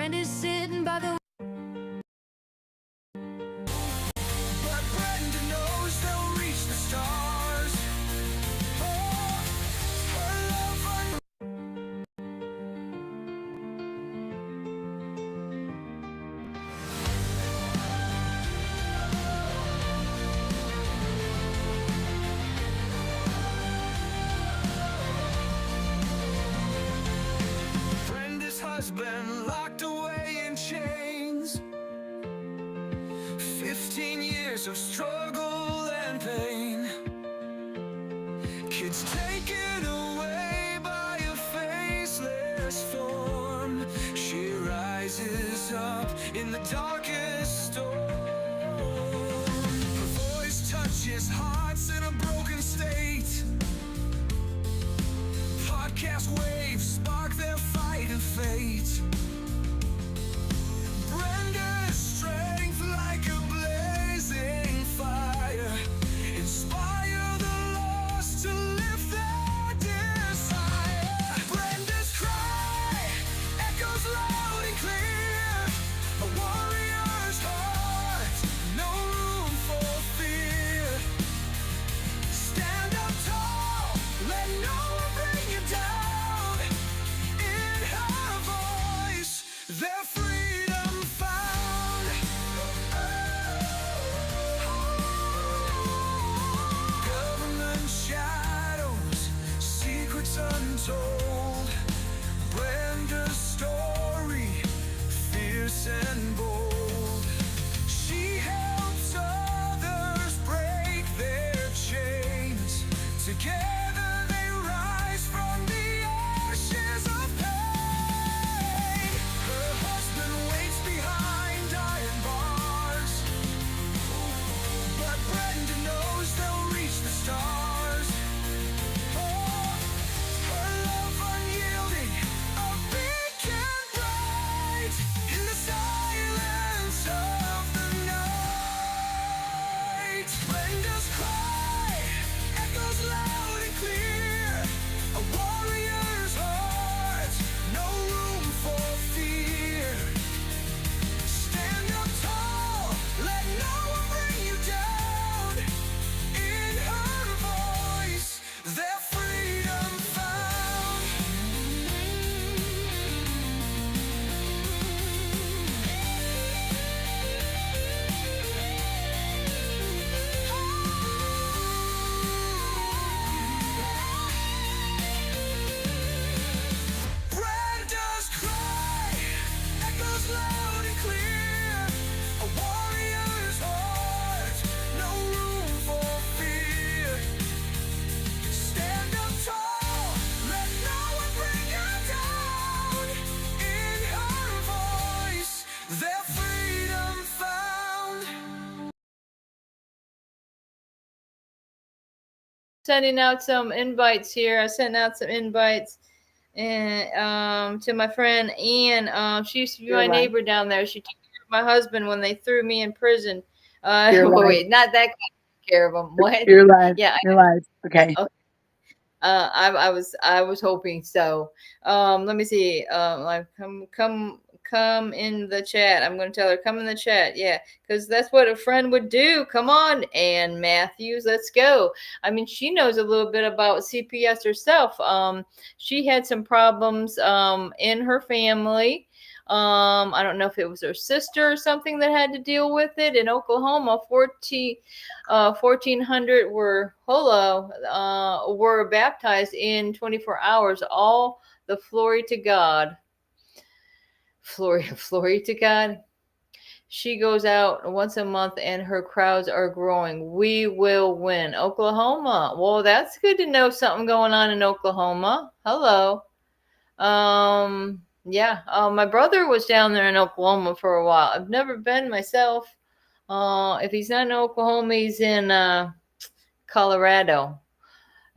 Brenda's sitting by the But Brenda knows they'll reach the stars. Oh, her love Brenda's husband locked away in chains. 15 years of struggle and pain. Kids taken away by a faceless form. She rises up in the darkest storm. Her voice touches hearts in a broken state. Podcast waves spark their fight of fate. Brenda's strength like a blazing fire. Inspire the lost to lift their desire. Brenda's cry echoes loud and clear. A warrior's heart, no room for fear. Stand up tall, let no one bring you down. In her voice, their freedom found. Government shadows, secrets untold. Brenda's story, fierce and bold. She helps others break their chains. Together they rise from the ashes of pain. Her husband waits behind iron bars, but Brenda knows they'll reach the stars. Oh, her love unyielding, a beacon bright in the silence of the night. Brenda's cry echoes loud and clear. A warrior's heart, no room for fear. Stand up tall, let no one bring you down. In her voice, their freedom found. Brenda's cry echoes loud and clear. A warrior's heart, no room for fear. Stand up tall, let no one bring you down. In her voice, their freedom found. Sending out some invites here. I sent out some invites and to my friend Ann. She used to be my neighbor down there. She took care of my husband when they threw me in prison. Wait, not that kind of care of him. What? You're live. Yeah. You're live. Okay. I was hoping so. Let me see. Like come in the chat. I'm going to tell her come in the chat. Yeah, because that's what a friend would do. Come on, Ann Matthews, let's go. I mean, she knows a little bit about CPS herself. She had some problems in her family. I don't know if it was her sister or something that had to deal with it in Oklahoma. 1,400 were baptized in 24 hours. All the glory to God. Glory to God. She goes out once a month and her crowds are growing. We will win. Oklahoma. Well, that's good to know something going on in Oklahoma. Hello. Yeah. My brother was down there in Oklahoma for a while. I've never been myself. If he's not in Oklahoma, he's in Colorado.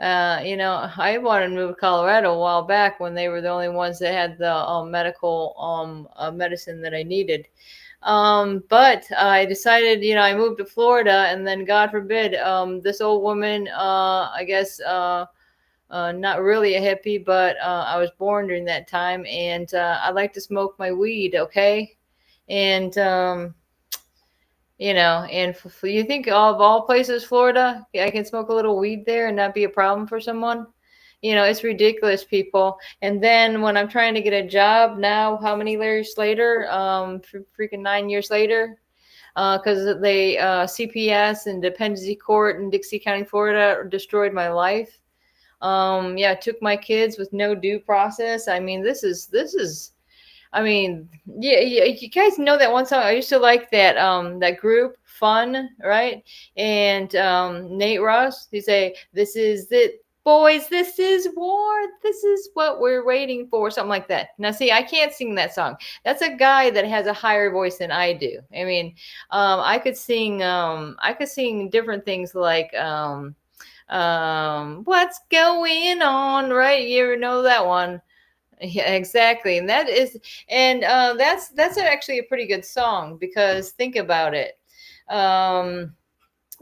I wanted to move to Colorado a while back when they were the only ones that had the medical medicine that I needed. But I decided, I moved to Florida, and then God forbid, this old woman, not really a hippie, but I was born during that time, and I like to smoke my weed. Okay, and and you think of all places, Florida, I can smoke a little weed there and not be a problem for someone. It's ridiculous, people. And then when I'm trying to get a job now, how many years later? Freaking 9 years later, because they CPS and dependency court in Dixie County, Florida, destroyed my life. Yeah, took my kids with no due process. I mean, this is. I mean, yeah, yeah, you guys know that one song. I used to like that group, Fun, right? And Nate Ross, he say, "This is it, boys. This is war. This is what we're waiting for," something like that. Now, see, I can't sing that song. That's a guy that has a higher voice than I do. I mean, I could sing different things like "What's Going On," right? You ever know that one? Yeah, exactly. And that's actually a pretty good song because think about it. Um,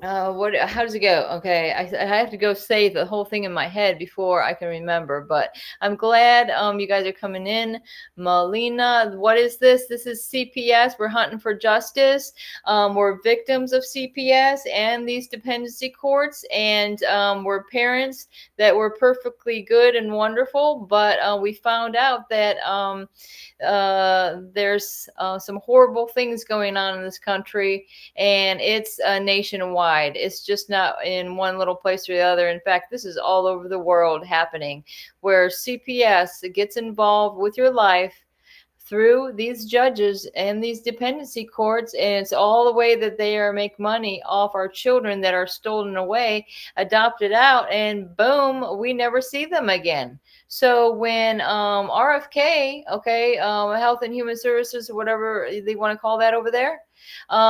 what? How does it go? Okay, I have to go say the whole thing in my head before I can remember. But I'm glad you guys are coming in. Melina, what is this? This is CPS. We're hunting for justice. We're victims of CPS and these dependency courts, and we're parents that were perfectly good and wonderful, but we found out that there's some horrible things going on in this country, and it's nationwide. It's just not in one little place or the other. In fact, this is all over the world happening, where CPS gets involved with your life through these judges and these dependency courts, and it's all the way that they are make money off our children that are stolen away, adopted out, and boom, we never see them again. So when RFK, okay, Health and Human Services, or whatever they want to call that over there,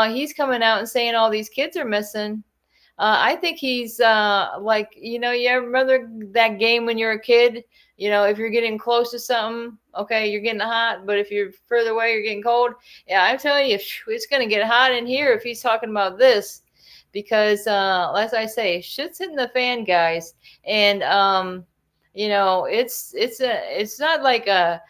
he's coming out and saying all these kids are missing. I think he's like, you ever remember that game when you're a kid? If you're getting close to something, okay, you're getting hot, but if you're further away, you're getting cold. Yeah, I'm telling you, it's going to get hot in here if he's talking about this, because, as I say, shit's hitting the fan, guys. And, it's not like a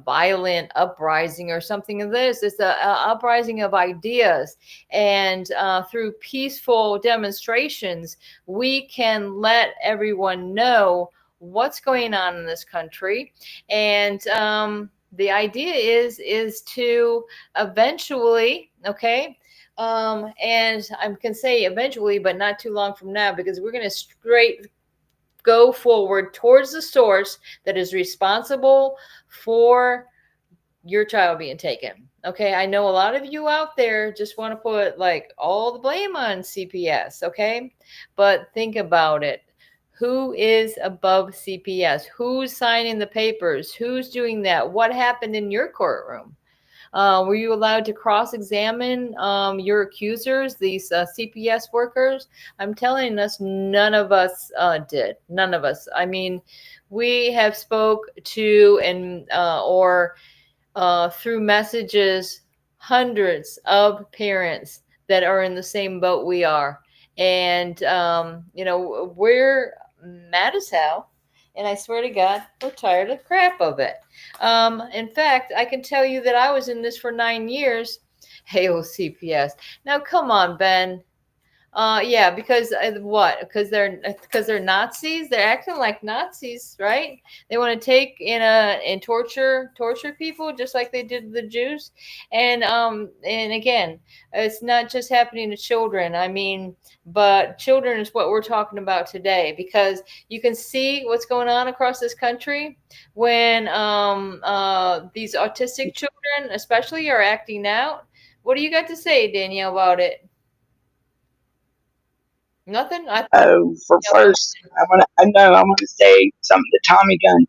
violent uprising or something of this. It's a uprising of ideas, and through peaceful demonstrations, we can let everyone know what's going on in this country. And the idea is to eventually, okay, and I can say eventually, but not too long from now, because we're going to straight go forward towards the source that is responsible for your child being taken. Okay, I know a lot of you out there just want to put like all the blame on CPS, okay? But think about it. Who is above CPS? Who's signing the papers? Who's doing that? What happened in your courtroom? Were you allowed to cross-examine your accusers, these CPS workers? I'm telling us, none of us did. None of us. I mean, we have spoke to and or through messages hundreds of parents that are in the same boat we are, and we're mad as hell. And I swear to God, we're tired of crap of it. In fact, I can tell you that I was in this for 9 years. Hey, CPS. Now, come on, Ben. Yeah, because what? Because they're Nazis. They're acting like Nazis, right? They want to take and torture people just like they did the Jews. And again, it's not just happening to children. I mean, but children is what we're talking about today, because you can see what's going on across this country when these autistic children, especially, are acting out. What do you got to say, Danielle, about it? Nothing. I thought. For first, I want to say something to Tommy Gunn.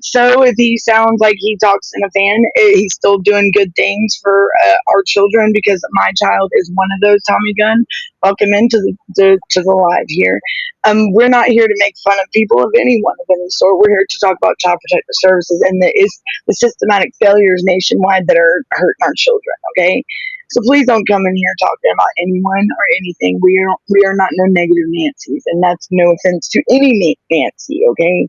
So if he sounds like he talks in a fan, he's still doing good things for our children, because my child is one of those. Tommy Gunn, welcome into the live here. We're not here to make fun of people of anyone of any sort. We're here to talk about child protective services and the systematic failures nationwide that are hurting our children. Okay. So please don't come in here talking about anyone or anything. We are not no negative Nancy's, and that's no offense to any Nancy. Okay,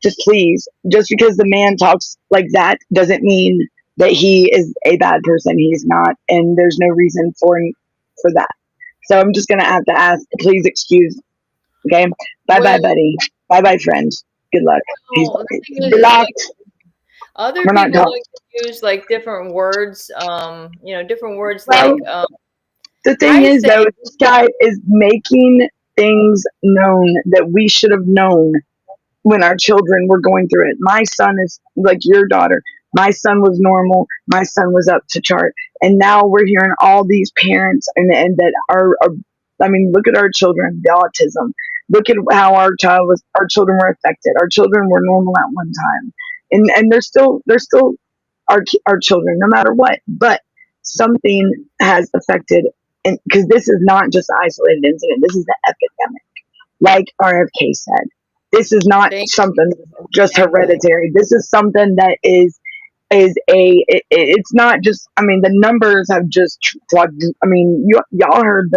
just please, just because the man talks like that doesn't mean that he is a bad person. He's not, and there's no reason for that. So I'm just gonna have to ask, please excuse. Okay, bye bye, Well, buddy. Bye bye, friend. Good luck. He's the thing is, like, blocked. other We're not people talking. like to use like different words, different words Well, like the thing I is, say, though, this guy is making things known that we should have known when our children were going through it. My son is like your daughter. My son was normal. My son was up to chart. And now we're hearing all these parents and that are I mean, look at our children, the autism. Look at how our children were affected. Our children were normal at one time. And they're still our children no matter what. But something has affected, and because this is not just an isolated incident, this is an epidemic, like RFK said. This is not thank something just exactly. hereditary. This is something that it's not just. I mean, the numbers have just plugged. I mean, y'all heard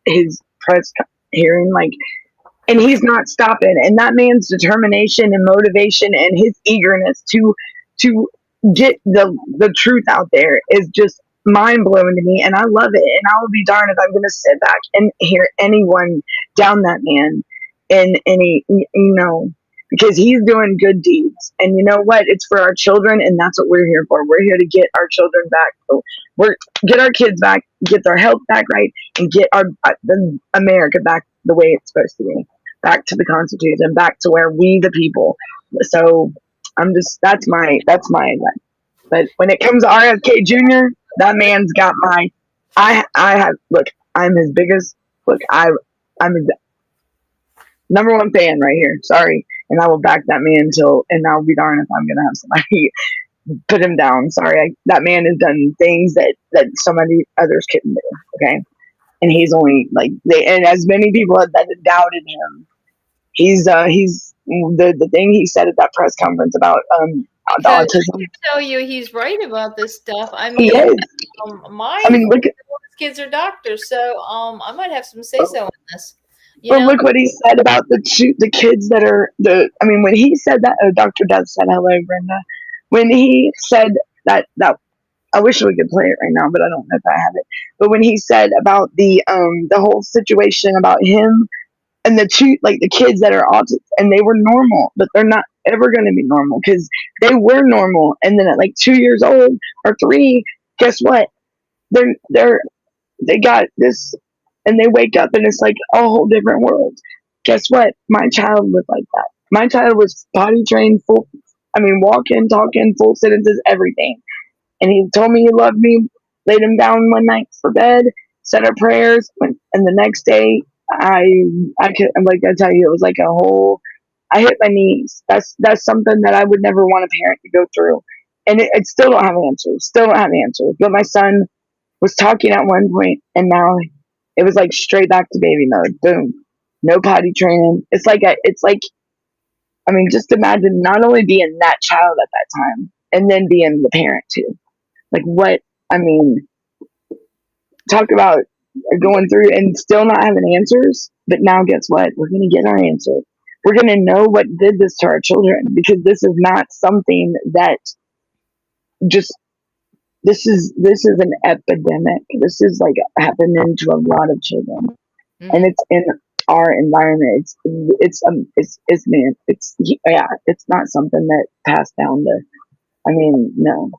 his press hearing, like, and he's not stopping. And that man's determination and motivation and his eagerness to get the truth out there is just mind blowing to me, and I love it. And I will be darned if I'm going to sit back and hear anyone down that man in any because he's doing good deeds. And you know what? It's for our children, and that's what we're here for. We're here to get our children back. We're get our kids back, get their health back right, and get our America back the way it's supposed to be, back to the Constitution, back to where we the people. So I'm just that's my advice. But when it comes to RFK Jr., that man's got my. I have look. I'm his biggest look. I'm his number one fan right here. Sorry, and I will back that man until. And I'll be darned if I'm gonna have somebody put him down. Sorry, that man has done things that so many others couldn't do. Okay, and he's only like and as many people that have doubted him, he's the thing he said at that press conference about the Because I autism. can tell you he's right about this stuff. I He mean, is. I my mean, look at kids are doctors, so I might have some say so in this. You but know, look what he said about the kids that are the. I mean, when he said that, Dr. Dev said hello, Brenda. When he said that I wish we could play it right now, but I don't know if I have it. But when he said about the whole situation about him and the kids that are autistic and they were normal, but they're not ever going to be normal because they were normal, and then at like 2 years old or three, guess what? They're they got this, and they wake up and it's like a whole different world. Guess what? My child was like that. My child was potty trained, full. I mean, walking, talking, full sentences, everything. And he told me he loved me, laid him down one night for bed, said our prayers, and the next day, I'm like I tell you, it was like a whole. I hit my knees. That's something that I would never want a parent to go through, and it still don't have answers. Still don't have answers. But my son was talking at one point, and now it was like straight back to baby mode. Boom, no potty training. It's like I mean, just imagine not only being that child at that time, and then being the parent too. Like what? I mean, talk about going through and still not having answers. But now, guess what? We're gonna get our answer. We're gonna know what did this to our children, because this is not something that just this is an epidemic. This is like happening to a lot of children, and hmm it's in our environment. It's man. It's yeah. It's not something that passed down to. I mean, no.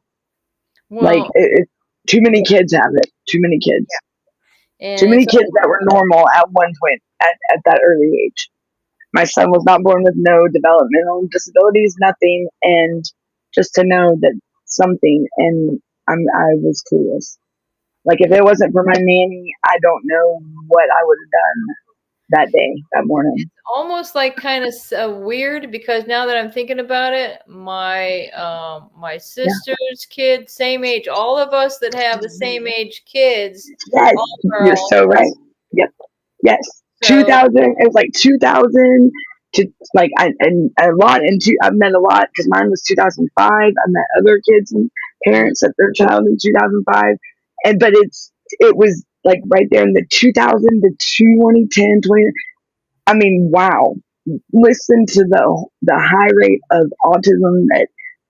Like well, too many kids have it. Too many kids. Too and many it's kids that were normal at one point at that early age. My son was not born with no developmental disabilities, nothing, and just to know that something, and I was clueless. Like if it wasn't for my nanny, I don't know what I would have done that day, that morning. almost like kind of weird because now that I'm thinking about it, my Yeah. sister's kids, same age, all of us that have the same age kids, Yes, all are you're so right. autistic. Yep. Yes. So 2000. It was like 2000 to like and a lot into. I've met a lot because mine was 2005. I met other kids and mhm. parents that their child in 2005, but it was like right there in the 2000 to 2010, 20. I mean, wow. Listen to the high rate of autism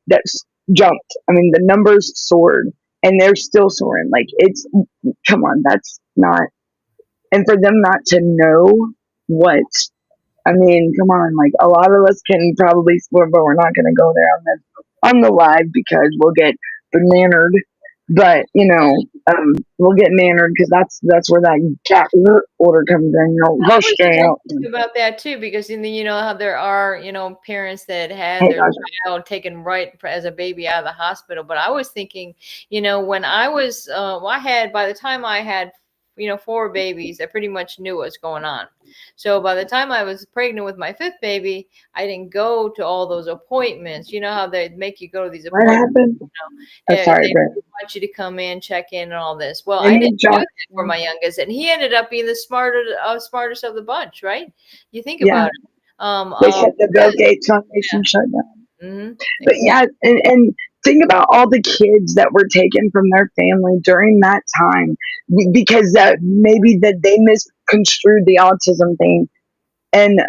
that's jumped. I mean, the numbers soared, and they're still soaring. Like, it's, come on, that's not, and for them not to know what, I mean, come on, like, a lot of us can probably swear, but we're not going to go there on the live because we'll get bananered. But we'll get mannered because that's where that cat order comes in. I Go was straight out. thinking about that too, because you know how there are, parents that had Hey, their child taken right as a baby out of the hospital. But I was thinking, when I was, I had, by the time I had, 4 babies, I pretty much knew what's going on. So by the time I was pregnant with my 5th baby, I didn't go to all those appointments. You know how they make you go to these what appointments. happened? Oh, sorry, They Brent. want you to come in, check in, and all this. Well, I Any didn't do job? that for my youngest, and he ended up being the smartest of the bunch, right? You think Yeah, about it. they said the Bill Because, Gates Foundation shut down. But exactly. yeah, and think about all the kids that were taken from their family during that time because maybe that they misconstrued the autism thing. And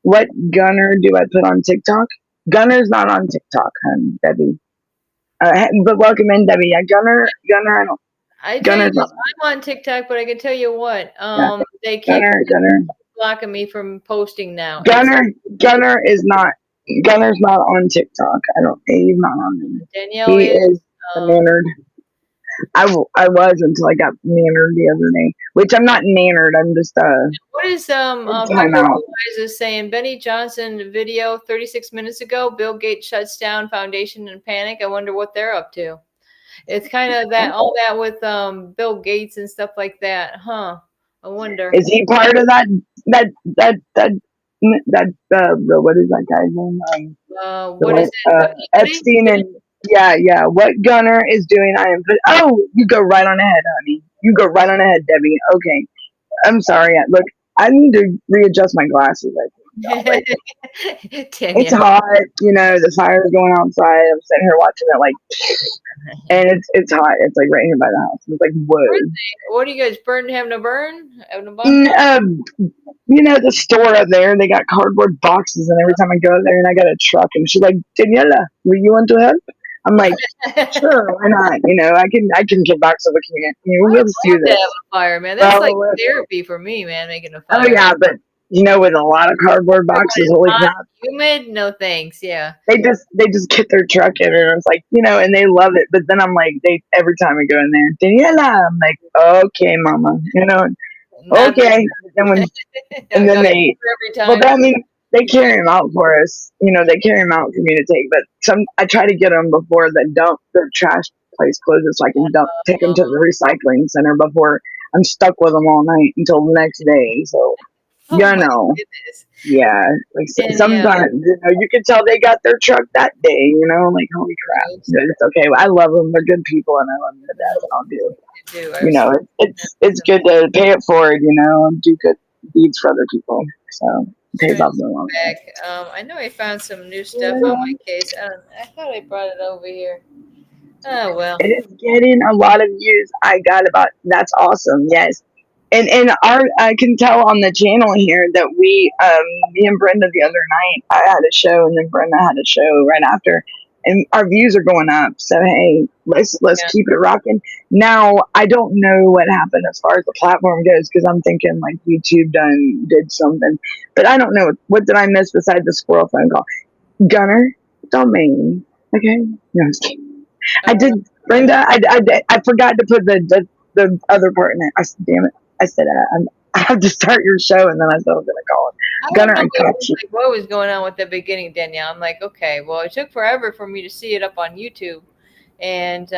what Gunner do I put on TikTok? Gunner's not on TikTok, hun, Debbie. But welcome in, Debbie. Yeah, Gunner, I don't. I tell you Gunner's this, not. I'm on TikTok, but I can tell you what, Yeah, they keep Gunner. blocking me from posting now. It's Gunner Gunner is not Gunner's not on TikTok. I don't. He's not on there. Danielle He is. is a mannered. I was until I got nannered the other day, which I'm not nannered. I'm just What is in Dr. timeout. Wise is saying? Benny Johnson video 36 minutes ago. Bill Gates shuts down foundation in panic. I wonder what they're up to. It's kind of that all that with Bill Gates and stuff like that, huh? I wonder. Is he part of that that that what is that guy's name? What is it? Epstein and yeah. What Gunner is doing, I am. Oh, you go right on ahead, honey. You go right on ahead, Debbie. Okay, I'm sorry. Look, I need to readjust my glasses. I think, like, it's Danielle. hot. The fire's going outside. I'm sitting here watching it, like, and it's hot. It's like right here by the house. It's like wood. What are you guys having a burn? Having a Mm, bonfire? the store up there, they got cardboard boxes, and every time I go there and I got a truck, and she's like, Daniela, will you want to help? I'm like, sure, why not? I can get box of a can. I We'll would just do love to this. have a fire, man. That's like Well, therapy for me, man, making a oh fire. yeah, but with a lot of cardboard When boxes, it's holy hot, crap. humid, no thanks. Yeah. They just get their truck in, and it's like, and they love it. But then I'm like, every time I go in there, Daniela, I'm like, okay, mama, Not this okay. Then when no, and then no, they every well, time. that means they carry them out for us. They carry them out for me to take. But I try to get them before the trash place closes, so I can take them to the recycling center before I'm stuck with them all night until the next day. So Oh my goodness. yeah, like Danielle. sometimes you can tell they got their truck that day. Like, holy crap, but it's okay. I love them; they're good people, and I love them to death. And I'll do. It's good to pay it forward. And do good deeds for other people. So it pays off the long Back. I know I found some new stuff on my case. I thought I brought it over here. Oh well. It is getting a lot of views. I got about that's awesome. Yes, and I can tell on the channel here that me and Brenda the other night I had a show and then Brenda had a show right after, and our views are going up. So hey, let's Yeah. keep it rocking. Now I don't know what happened as far as the platform goes because I'm thinking like YouTube did something, but I don't know what did I miss besides the squirrel phone call. Gunner, don't make me. Okay, no, I'm just kidding. I did, Brenda. I forgot to put the other part in it. Damn it. I said I have to start your show, and then I said I was gonna call it. I don't Gunner, know I caught you. what was going on with the beginning, Danielle. I'm like, okay, well, it took forever for me to see it up on YouTube, and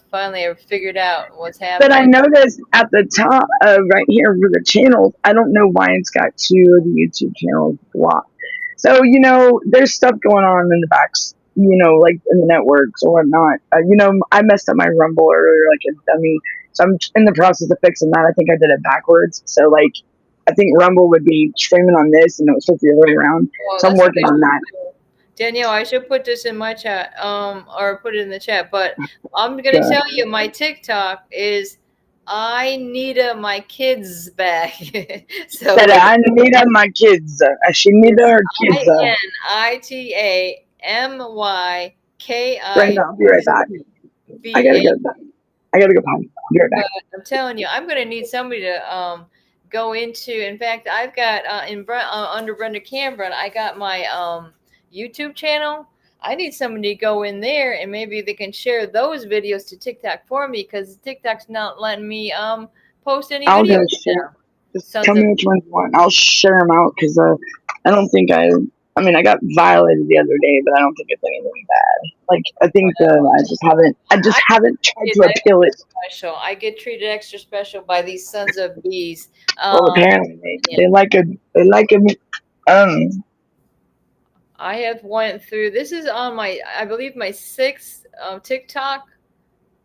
finally I figured out what's But I happening. noticed at the top right here for the channels, I don't know why it's got 2 of the YouTube channels blocked. So, there's stuff going on in the backs, like in the networks or whatnot. I messed up my Rumble earlier like a dummy. So I'm in the process of fixing that. I think I did it backwards. So, like, I think Rumble would be streaming on this and it was supposed to be the other way around. Oh, So I'm that's working okay. on that. Danielle, I should put this in my chat, or put it in the chat. But I'm gonna tell you, my TikTok is I need my kids back. So That it's I need my kids. She need it's her kids. INITAMYKIDZBA. Brenda, I'll be right back. I gotta go. I gotta go home. I'll be right But back. I'm telling you, I'm gonna need somebody to go into. In fact, I've got under Brenda Cameron, I got my YouTube channel. I need somebody to go in there and maybe they can share those videos to TikTok for me because TikTok's not letting me post any I'll go videos share. now. Just Sons tell of me which ones you want. I'll share them out because I don't think I. I mean, I got violated the other day, but I don't think it's anything bad. Like I think well, I just haven't. I just I haven't tried get to appeal it. extra special. I get treated extra special by these sons of bees. Well, apparently Yeah. they like a um. I have went through. This is on my, I believe, my sixth TikTok.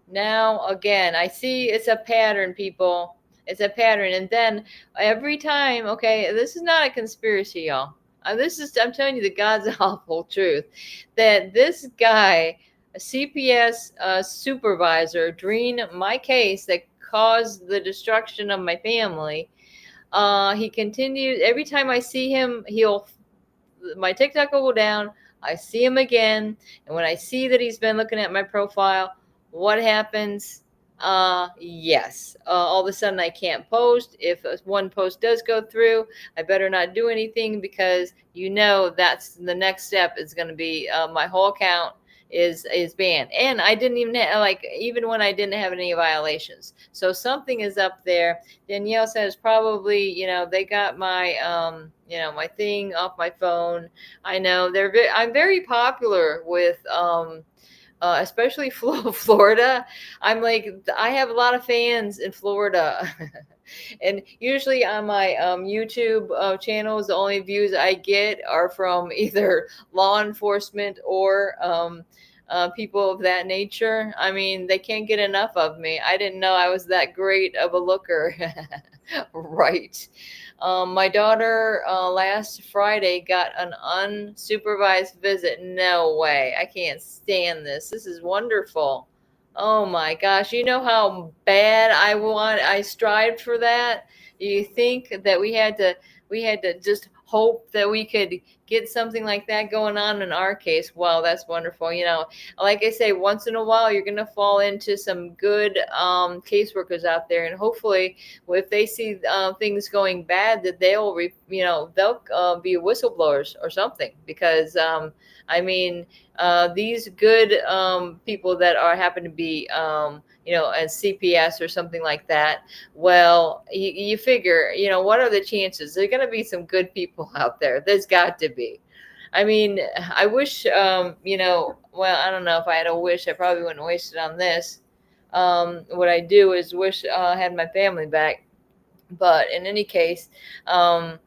Now again, I see it's a pattern, people. It's a pattern, and then every time, okay, this is not a conspiracy, y'all. This is, I'm telling you the God's awful truth, that this guy, a CPS supervisor, during my case that caused the destruction of my family, he continues. Every time I see him, he'll my TikTok will go down. I see him again, and when I see that he's been looking at my profile, what happens? Yes. All of a sudden, I can't post. If one post does go through, I better not do anything because that's the next step is going to be my whole account is banned, and I didn't even even when I didn't have any violations. So something is up there. Danielle says probably, they got my, my thing off my phone. I know I'm very popular with, especially Florida. I'm like, I have a lot of fans in Florida. And usually on my YouTube channels, the only views I get are from either law enforcement or people of that nature. I mean, they can't get enough of me. I didn't know I was that great of a looker. Right. My daughter last Friday got an unsupervised visit. No way. I can't stand this. This is wonderful. Oh my gosh. You know how bad I strived for that? You think that we had to just hope that we could get something like that going on in our case. Wow, that's wonderful. Like I say, once in a while you're gonna fall into some good caseworkers out there, and hopefully if they see things going bad, that they'll be whistleblowers or something, because I mean, these good people that happen to be as CPS or something like that. Well, you figure, what are the chances? There are going to be some good people out there. There's got to be. I mean, I wish, well, I don't know if I had a wish, I probably wouldn't waste it on this. What I do is wish I had my family back. But in any case, that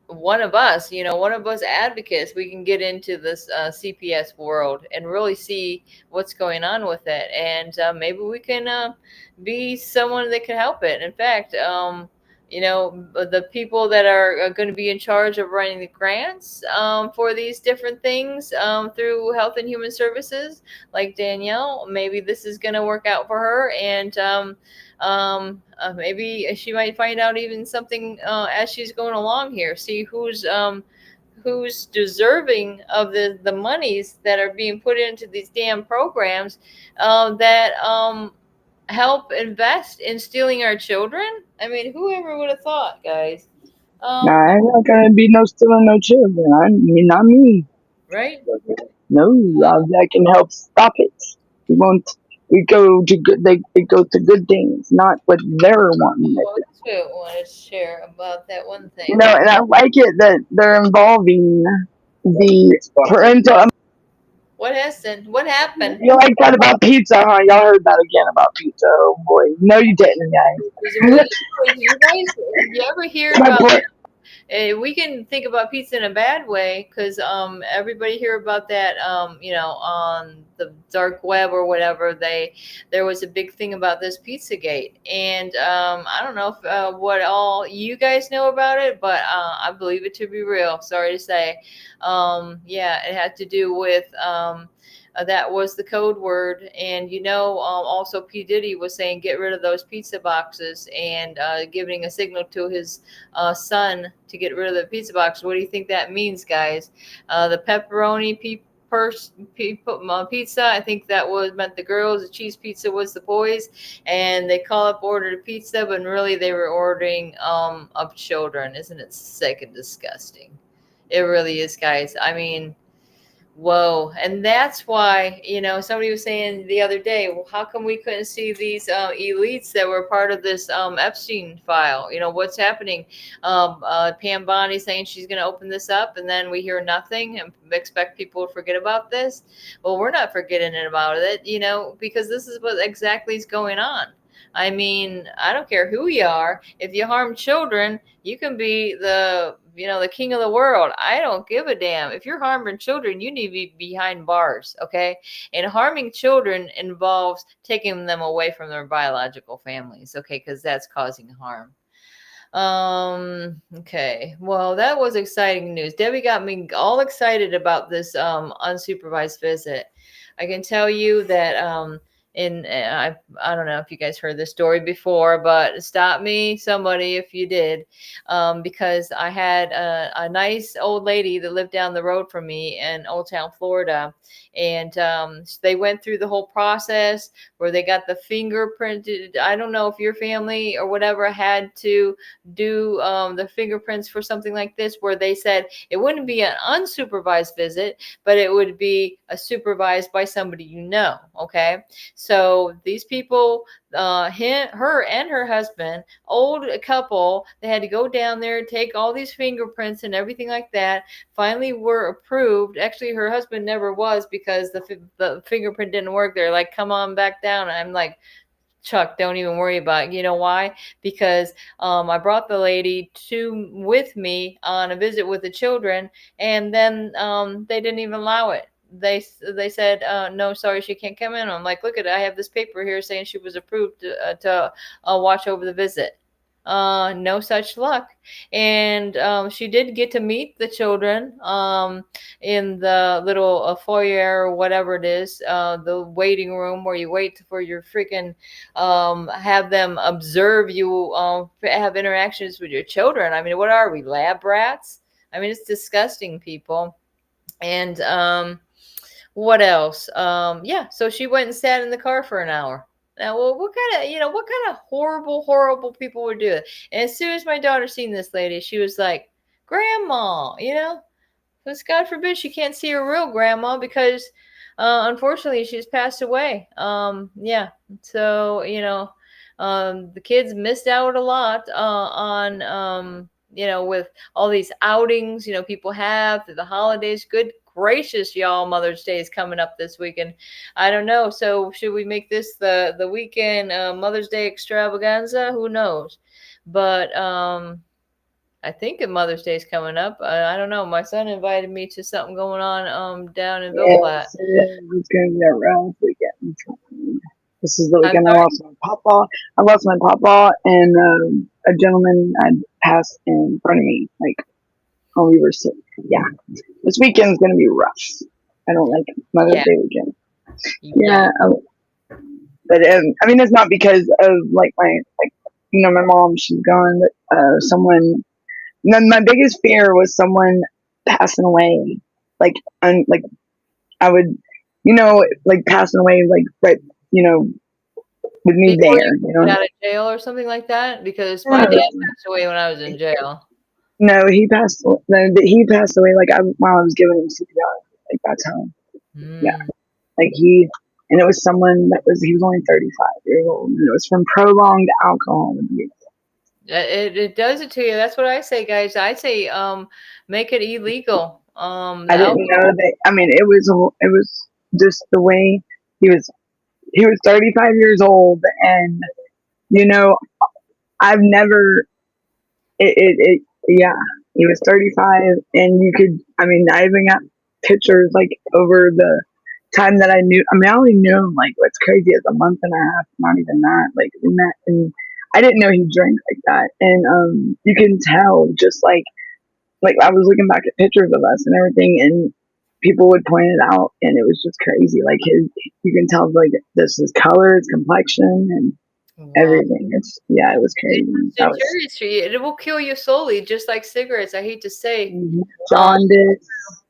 one of us advocates, we can get into this CPS world and really see what's going on with it. And maybe we can be someone that can help it. In fact, the people that are going to be in charge of running the grants for these different things through Health and Human Services, like Danielle, maybe this is going to work out for her. And maybe she might find out even something as she's going along here. See who's deserving of the monies that are being put into these damn programs that help invest in stealing our children. I mean, whoever would have thought, guys? Nah, I'm not gonna be no stealing no children. I mean, not me. Right? No, I can help stop it. We won't. We go to good. They go to good things, not what they're wanting. Well, that's what I wanted to share about that one thing. You know, and I like it that they're involving the parental. What happened? What happened? You like that about pizza, huh? Y'all heard that again about pizza. Oh boy, no, you didn't, guys. Did you guys, did you ever hear My about boy. we can think about pizza in a bad way because everybody hear about that on the dark web or whatever. There was a big thing about this Pizzagate, and I don't know if, what all you guys know about it, but I believe it to be real. Sorry to say. Yeah, it had to do with that was the code word. And, also P. Diddy was saying, get rid of those pizza boxes, and giving a signal to his son to get rid of the pizza box. What do you think that means, guys? The pepperoni pizza, I think that was meant the girls. The cheese pizza was the boys, and they call up ordered a pizza, but really they were ordering of children. Isn't it sick and disgusting? It really is, guys. I mean, whoa. And that's why, somebody was saying the other day, well, how come we couldn't see these elites that were part of this Epstein file? What's happening? Pam Bondi saying she's going to open this up, and then we hear nothing and expect people to forget about this. Well, we're not forgetting about it, because this is what exactly is going on. I mean, I don't care who you are. If you harm children, you can be the king of the world. I don't give a damn. If you're harming children, you need to be behind bars, okay? And harming children involves taking them away from their biological families, okay? Because that's causing harm. Okay. Well, that was exciting news. Debbie got me all excited about this unsupervised visit. I can tell you that I don't know if you guys heard this story before, but stop me, somebody, if you did, because I had a nice old lady that lived down the road from me in Old Town, Florida, and they went through the whole process where they got the fingerprinted. I don't know if your family or whatever had to do the fingerprints for something like this, where they said it wouldn't be an unsupervised visit, but it would be a supervised by somebody okay? So these people, her and her husband, old couple, they had to go down there, take all these fingerprints and everything like that. Finally were approved. Actually, her husband never was, because the fingerprint didn't work. They're like, come on back down. I'm like, Chuck, don't even worry about it. You know why? Because I brought the lady with me on a visit with the children, and then they didn't even allow it. They said, no, sorry, she can't come in. I'm like, look at it. I have this paper here saying she was approved to watch over the visit. No such luck. And she did get to meet the children in the little foyer or whatever it is, the waiting room where you wait for your freaking have them observe you, have interactions with your children. I mean, what are we, lab rats? I mean, it's disgusting, people. And what else? Yeah, so she went and sat in the car for an hour. Now, well, what kind of horrible people would do it? And as soon as my daughter seen this lady, she was like, Grandma, because God forbid she can't see her real grandma, because unfortunately she's passed away. Yeah. So, the kids missed out a lot on, with all these outings, people have through the holidays. Good gracious, y'all, Mother's Day is coming up this weekend. I don't know. So should we make this the weekend Mother's Day extravaganza? Who knows? But I think Mother's Day is coming up. I don't know. My son invited me to something going on down in Ville Platte. Yes, it is. It's going to be a rough weekend. This is the I'm weekend I sorry? lost my papa. I lost my papa, and a gentleman had passed in front of me. Like, when we were sick. Yeah. This weekend's going to be rough. I don't like Mother's Yeah. Day weekend. Yeah. But I mean, it's not because of like my mom, she's gone, but someone. My biggest fear was someone passing away, like I would, like passing away, like, but with me Before there, you get out of jail or something like that? Because my dad passed away when I was in jail. No, he passed. No, he passed away while I was giving him CPR. Like, that's how. Yeah, like and it was someone he was only 35 years old, and it was from prolonged alcohol abuse. It does it to you. That's what I say, guys. I say make it illegal. I didn't know that. I mean, it was just the way he was. He was 35 years old, and I've never. Yeah. He was 35, and you could, I mean, I even got pictures like over the time that I knew. I mean, I only knew him like what's crazy is a month and a half, not even that. Like we met, and I didn't know he drank like that, and you can tell just like I was looking back at pictures of us and everything, and people would point it out, and it was just crazy. Like you can tell like this is color, his complexion, and Wow. everything. Yeah, it was It's crazy. That was injurious to you. It will kill you slowly, just like cigarettes. I hate to say. Um, jaundice,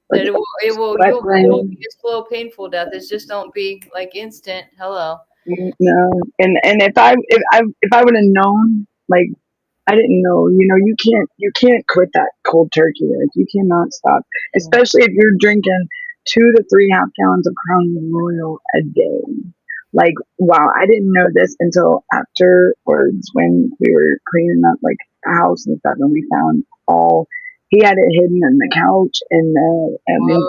like sweat it'll glands. be a slow, painful death. It just don't be like instant. Hello. No, and if I would have known, like I didn't know, you can't quit that cold turkey. Like you cannot stop, especially if you're drinking 2 to 3 half gallons of Crown Royal a day. Like wow, I didn't know this until afterwards when we were cleaning up like a house and stuff, and we found all he had it hidden in the couch and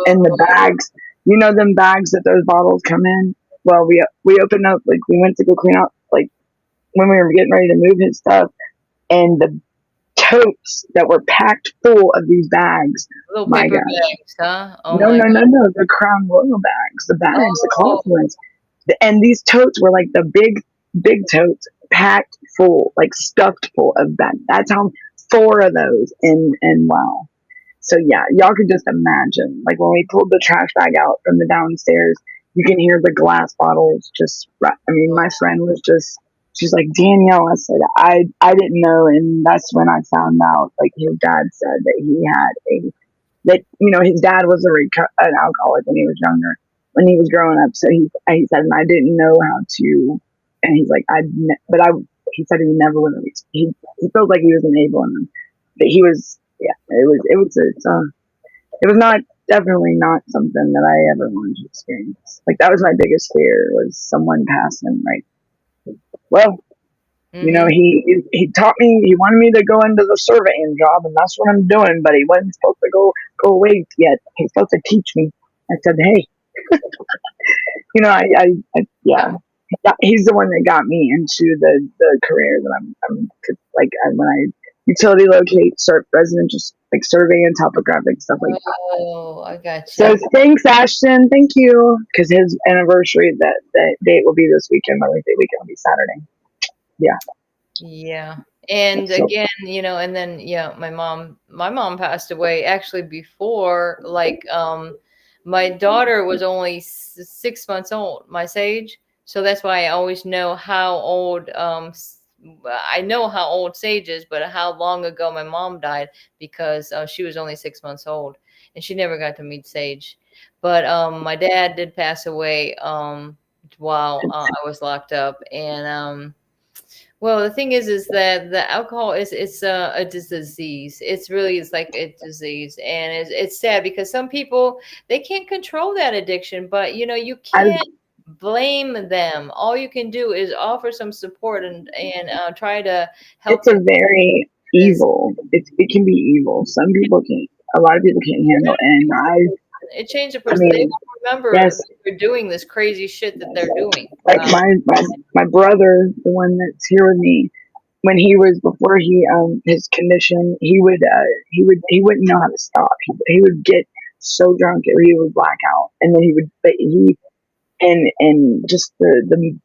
in the Whoa. bags. You know them bags that those bottles come in. Well, we opened up like we went to go clean out like when we were getting ready to move his stuff, and the totes that were packed full of these bags. Little My paper gosh. bags, huh? Oh No, my no, God. no, no. The Crown Royal bags, the cloth Oh, ones. And these totes were like the big totes packed full, like stuffed full of bags. That's how 4 of those. And wow. So yeah, y'all could just imagine. Like when we pulled the trash bag out from the downstairs, you can hear the glass bottles just. I mean, my friend was just. She's like Danielle. I said I didn't know, and that's when I found out. Like his dad said that he had a that his dad was an alcoholic when he was younger, when he was growing up. So he said, and I didn't know how to. And he's like but I. He said he never would have. He felt like he was enabling them, but he was. Yeah, it was not definitely not something that I ever wanted to experience. Like that was my biggest fear was someone passing. Right. Well, mm-hmm. he taught me. He wanted me to go into the surveying job, and that's what I'm doing. But he wasn't supposed to go away yet. He's supposed to teach me. I said, hey, yeah. He's the one that got me into the career that I'm like when I utility locate, residential like surveying, topographic stuff like that. Oh, I got So you. thanks, Ashton. Thank you. Because his anniversary, that date will be this weekend. Mother's Day weekend will be Saturday. Yeah. Yeah. And So again, and then yeah, my mom passed away actually before my daughter was only 6 months old, my Sage. So that's why I always know how old I know how old Sage is, but how long ago my mom died because she was only 6 months old and she never got to meet Sage. But my dad did pass away while I was locked up, and well, the thing is that the alcohol it's a disease. It's really it's like a disease, and it's sad because some people they can't control that addiction, but you I, can't blame them. All you can do is offer some support and try to help it's a them very through this. evil. It can be evil. Some people can't. A lot of people can't handle. And It changed the I person. They mean, won't remember yes, that they're doing this crazy shit that they're doing. like my brother, the one that's here with me, when he was before his condition, he wouldn't know how to stop. He would get so drunk he would black out, and then he would but he and just the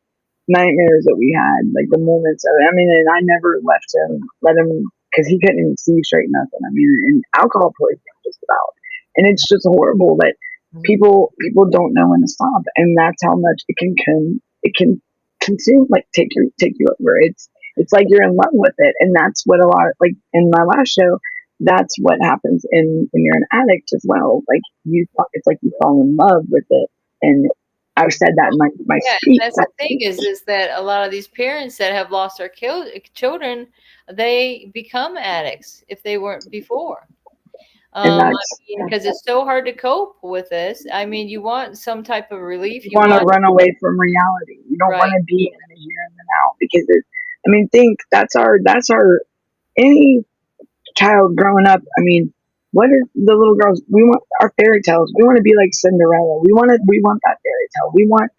nightmares that we had, like the moments of it. I mean, and I never let him because he couldn't even see straight nothing. I mean, and alcohol poisoning just about, and it's just horrible that Mhm. people don't know when to stop, and that's how much it can consume, like take you over. It's like you're in love with it, and that's what a lot of, like in my last show. That's what happens in when you're an addict as well. Like it's like you fall in love with it, and I've said that in my Yeah, and speech. that's the thing is that a lot of these parents that have lost their children, they become addicts if they weren't before. And I that's mean, because it's so hard to cope with this. I mean, you want some type of relief. you You want to want run away from reality. You don't want right. to be in the here and the now because I mean, think that's our any child growing up. I mean, what are the little girls? We want our fairy tales. We want to be like Cinderella. We want that fairy tale. We want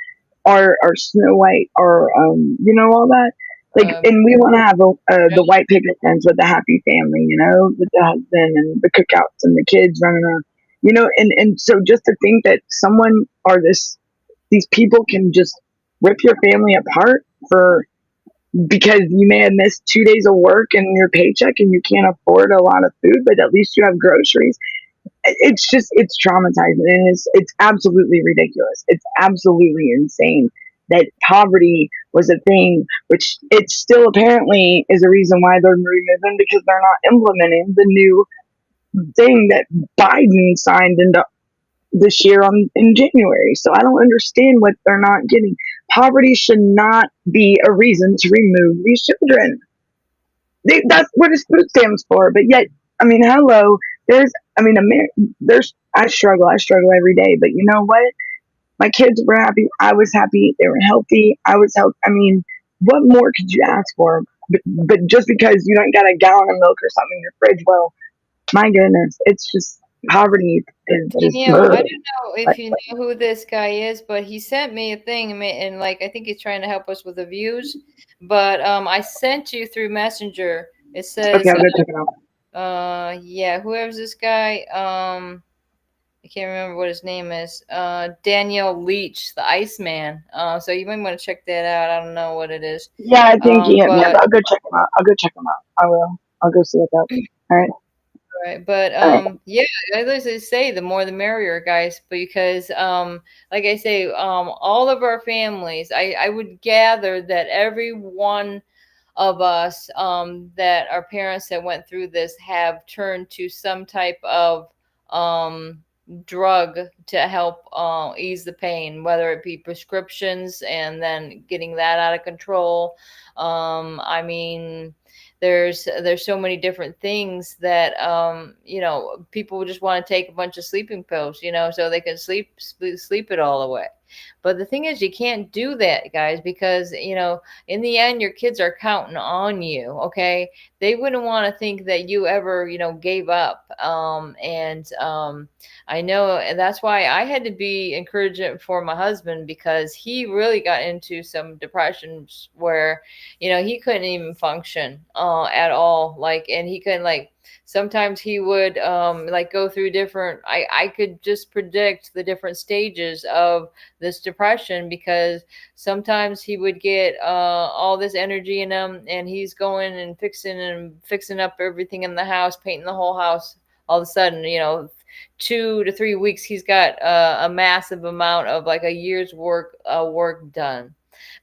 our Snow White or all that. Like, and we want to have the white picket fence with the happy family, with the husband and the cookouts and the kids running around, and so just to think that someone or these people can just rip your family apart for because you may have missed 2 days of work and your paycheck and you can't afford a lot of food, but at least you have groceries. It's traumatizing, and it's absolutely ridiculous. It's absolutely insane that poverty was a thing, which it still apparently is a reason why they're removing, because they're not implementing the new thing that Biden signed into this year in January. So I don't understand what they're not getting. Poverty should not be a reason to remove these children. That's what his food stamps for. But yet, I mean, hello, there's, I struggle every day. But you know what? My kids were happy. I was happy. They were healthy. I was healthy. I mean, what more could you ask for? But just because you don't got a gallon of milk or something in your fridge, well, my goodness, it's just poverty is just. I don't know if you know who this guy is, but he sent me a thing, and like I think he's trying to help us with the views. But I sent you through Messenger. It says, Okay, I'll go check it out. yeah, whoever's this guy, I can't remember what his name is. Daniel Leach, the Iceman. So you might want to check that out. I don't know what it is. Yeah, I think he hit me up. I'll go check him out. I will. I'll go see what's up. All right. Right, but yeah, I literally say the more the merrier, guys. Because like I say, all of our families, I would gather that every one of us that our parents that went through this have turned to some type of drug to help ease the pain, whether it be prescriptions and then getting that out of control. I mean, there's so many different things that people just want to take a bunch of sleeping pills, so they can sleep it all away. But the thing is, you can't do that, guys, because in the end your kids are counting on you. Okay, they wouldn't want to think that you ever gave up. And I know, and that's why I had to be encouraging for my husband, because he really got into some depressions where he couldn't even function at all. Like, and he couldn't, like, sometimes he would like go through different, I could just predict the different stages of this depression, because sometimes he would get all this energy in him, and he's going and fixing up everything in the house, painting the whole house. All of a sudden, 2 to 3 weeks, he's got a massive amount of like a year's work done.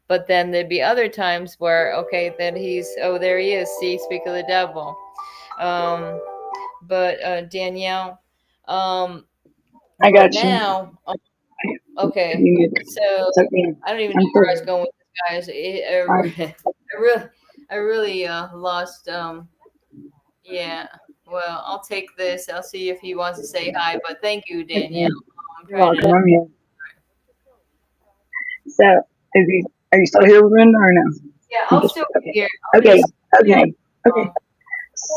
But then there'd be other times where, okay, then there he is. See, speak of the devil. But Danielle, I got you. now, okay. So Okay. I don't even know where I was going with this, guys. I really lost. Yeah. Well, I'll take this. I'll see if he wants to say hi. But thank you, Danielle. I'm You're trying welcome. to. I'm here. So, are you still here, Brenda, or no? Yeah, I'll still be here. Okay. Okay.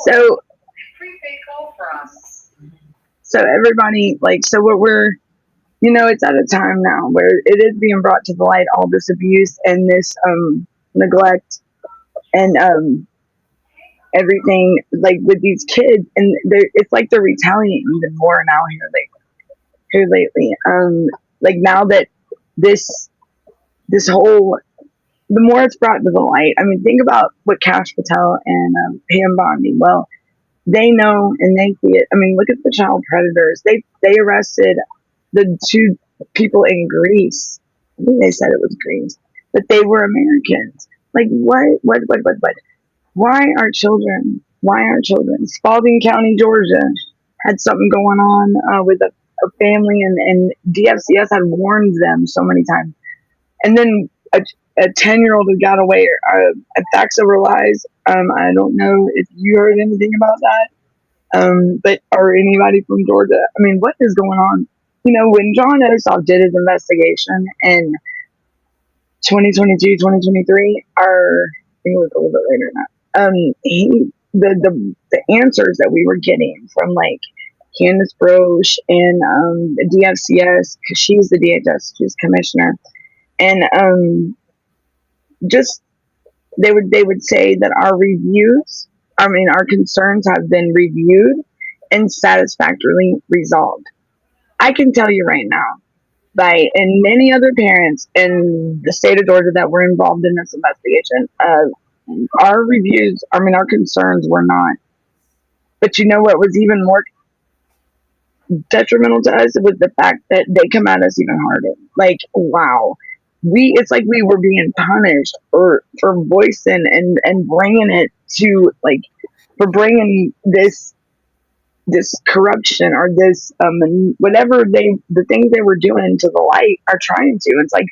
So, Prepaid call for us. so everybody, like, so what we're, it's at a time now where it is being brought to the light, all this abuse and this neglect and everything, like with these kids, and it's like they're retaliating even more now here lately. Like now that this whole, the more it's brought to the light. I mean, think about what Cash Patel and Pam Bondi. Well, they know and they see it. I mean, look at the child predators. They arrested the 2 people in Greece. I think they said it was Greece, but they were Americans. Like what? Why are children? Why aren't children? Spalding County, Georgia, had something going on with a family, and DFCS had warned them so many times. And then a 10-year-old who got away, facts over lies. I don't know if you heard anything about that, but or anybody from Georgia. I mean, what is going on? When John Ossoff did his investigation in 2022, 2023, or I think it was a little bit later than that. The answers that we were getting from like Candace Broche and the DFCS, because she's the DHS, she's commissioner, and just they would say that our concerns have been reviewed and satisfactorily resolved. I can tell you right now, and many other parents in the state of Georgia that were involved in this investigation, our concerns were not. But you know what was even more detrimental to us was the fact that they come at us even harder. Like, wow, it's like we were being punished for voicing and bringing it to, like, for bringing this corruption or this whatever the things they were doing to the light are trying to. It's like,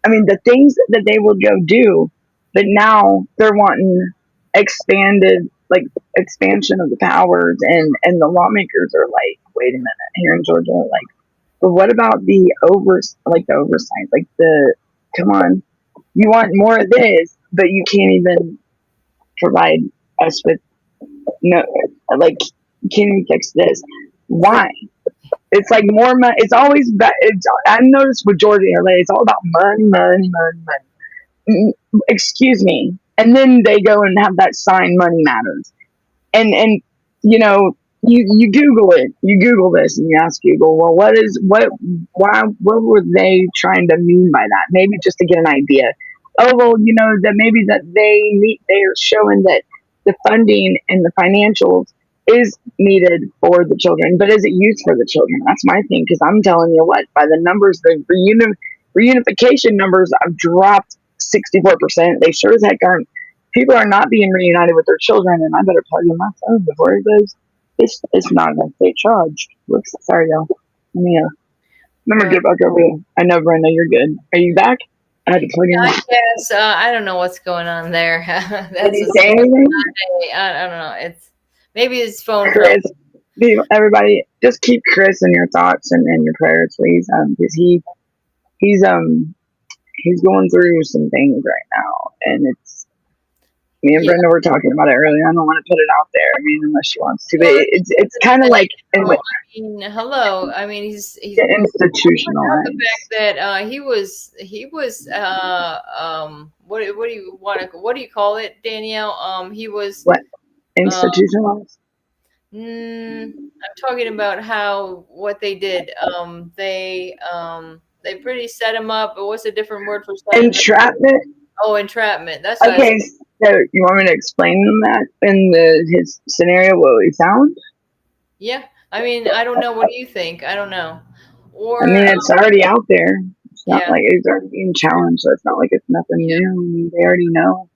the things that they will go do, but now they're wanting expanded, like, expansion of the powers, and the lawmakers are like, wait a minute, here in Georgia, like, but what about the oversight, like, come on, you want more of this, but you can't even provide us with, no, like, you can't even fix this. Why? It's like more money. It's always I've noticed with Georgia and LA, it's all about money, money, money, money. Excuse me. And then they go and have that sign, money matters. And you know, you Google it. You Google this and you ask Google, well, what were they trying to mean by that? Maybe just to get an idea. Oh, well, that maybe that they're showing that the funding and the financials is needed for the children, but is it used for the children? That's my thing, because I'm telling you what, by the numbers, the reunification numbers have dropped 64%. They sure as heck aren't. People are not being reunited with their children, and I better plug in my phone before it goes. It's not going to stay charged. Whoops, sorry, y'all. Let me get back over here. I know, Brenda, you're good. Are you back? I had to plug in. Yes, I don't know what's going on there. Did he say anything? I don't know. It's maybe his phone. Chris, everybody, just keep Chris in your thoughts and your prayers, please. Because he's going through some things right now, and it's. Me and Brenda were talking about it earlier. I don't want to put it out there. Unless she wants to, but it's kind of like. Hello. He's institutionalized. The fact that he was what do you call it, Danielle? He was what, institutionalized. I'm talking about what they did. They pretty set him up. But what's a different word for entrapment? Oh, entrapment. That's okay. So you want me to explain that in his scenario? What he found? Yeah. I don't know. What do you think? I don't know. Or it's already out there. It's not like it's already being challenged, so it's not like it's nothing new. They already know.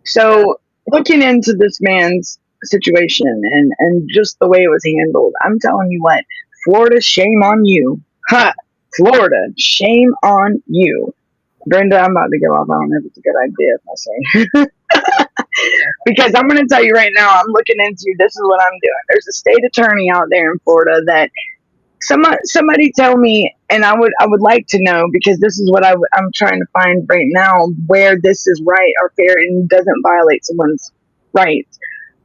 So looking into this man's situation and just the way it was handled, I'm telling you what, Florida, shame on you. Ha! Florida, shame on you. Brenda, I'm about to go off. I don't know if it's a good idea if I say. Because I'm going to tell you right now, I'm looking into, this is what I'm doing. There's a state attorney out there in Florida that somebody tell me, and I would like to know, because this is what I'm trying to find right now, where this is right or fair and doesn't violate someone's rights.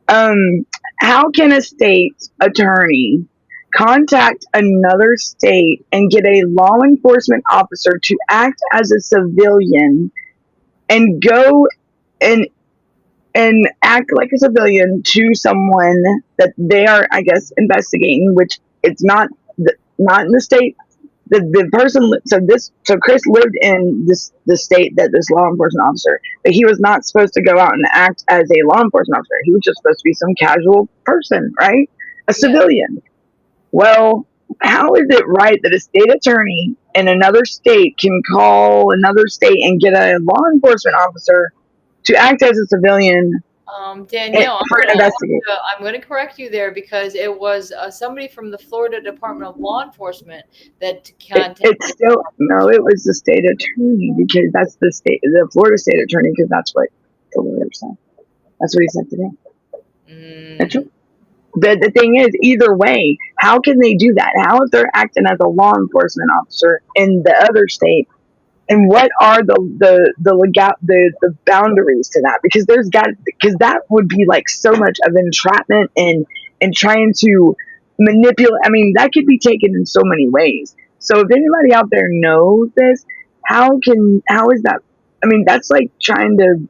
How can a state attorney contact another state and get a law enforcement officer to act as a civilian and go and act like a civilian to someone that they are, I guess, investigating, which it's not in the state. The person, so Chris lived in the state that this law enforcement officer, but he was not supposed to go out and act as a law enforcement officer. He was just supposed to be some casual person, right? A civilian. Well, how is it right that a state attorney in another state can call another state and get a law enforcement officer to act as a civilian? Danielle, I'm going to correct you there, because it was somebody from the Florida Department of Law Enforcement that contacted. It was the state attorney, because that's the Florida state attorney, because that's what the lawyer said. That's what he said today. That's true. The thing is, either way, how can they do that? How if they're acting as a law enforcement officer in the other state? And what are the boundaries to that? Because because that would be like so much of entrapment and trying to manipulate. That could be taken in so many ways. So if anybody out there knows this, how is that? That's like trying to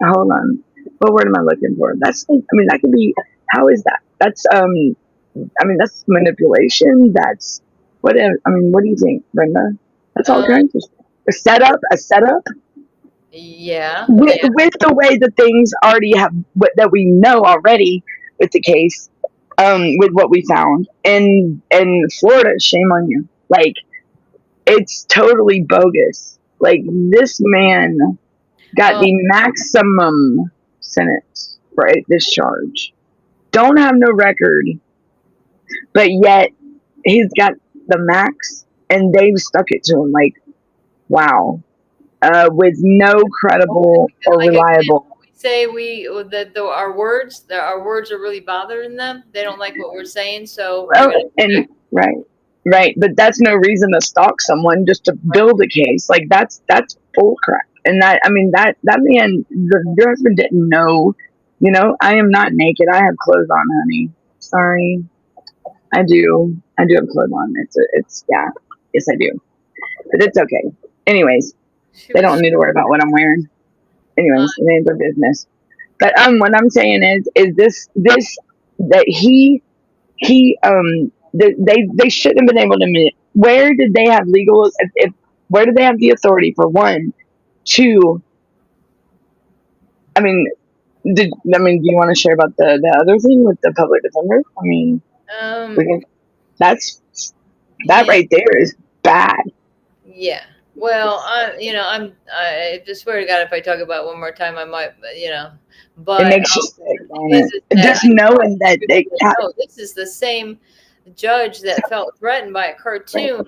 hold on. What word am I looking for? That's like, I mean, that could be, how is that? That's, I mean, that's manipulation. That's, I mean, what do you think, Brenda? That's all Um, kinds of stuff. A setup yeah, yeah. with the way that things already have, that we know already with the case, with what we found in Florida. Shame on you. Like, it's totally bogus. Like, this man got Oh, the maximum sentence for a discharge. Don't have no record, but yet he's got the max, and they've stuck it to him. Like, wow, with no credible or like again, reliable. we say that our words are really bothering them. They don't like what we're saying, so they're Well, gonna. and right, right, but that's no reason to stalk someone just to build a case. Like, that's bull crap. And that, I mean, that man, your husband didn't know. You know, I am not naked. I have clothes on, honey. Sorry, I do. I do have clothes on. It's yeah. Yes, I do. But it's okay. Anyways, She they don't was. need to worry about what I'm wearing. Uh, Anyways, it ain't their business. But what I'm saying is this that they shouldn't have been able to admit. Where did they have legal? If where did they have the authority for one, two? I mean, do you want to share about the other thing with the public defender? I mean, um. we can, that's that Yeah. right there is bad. Yeah. Well, I just swear to God, if I talk about it one more time, I might, It But makes you sick, don't is that just I knowing that they know this is the same judge that felt threatened by a cartoon.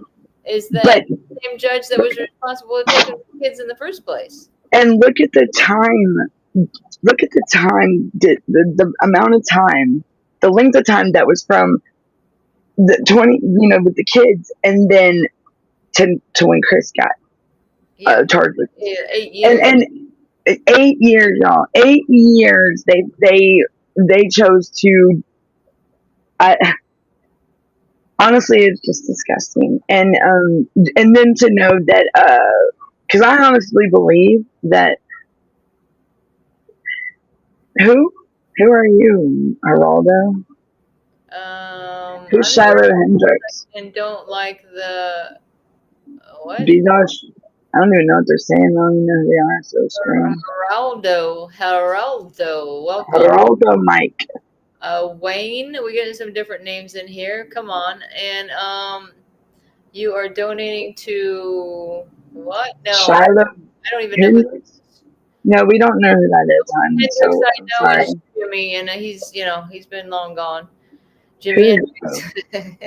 Is but that the same judge that was responsible for taking the kids in the first place? and look at the time. Look at the time, the amount of time, the length of time that was from the 20, with the kids, and then to when Chris got Yeah, charged with, yeah, 8 years. and 8 years, y'all, 8 years. They chose to. I, honestly, it's just disgusting, and then to know that, because I honestly believe that who who are you, Geraldo? Who's I'm the Shiloh Hendricks? and don't like the what? B-Dosh? I don't even know what they're saying. I don't even know who they are. So strange. Geraldo, welcome. Geraldo Mike. Wayne, we're getting some different names in here. Come on, and you are donating to what? No, Shiloh I don't even know who. Hendricks? No, we don't know who that is, hon. Hendrix So I I'm know sorry. is Jimmy, and he's been long gone. Who Jimmy is? Hendrix. Oh.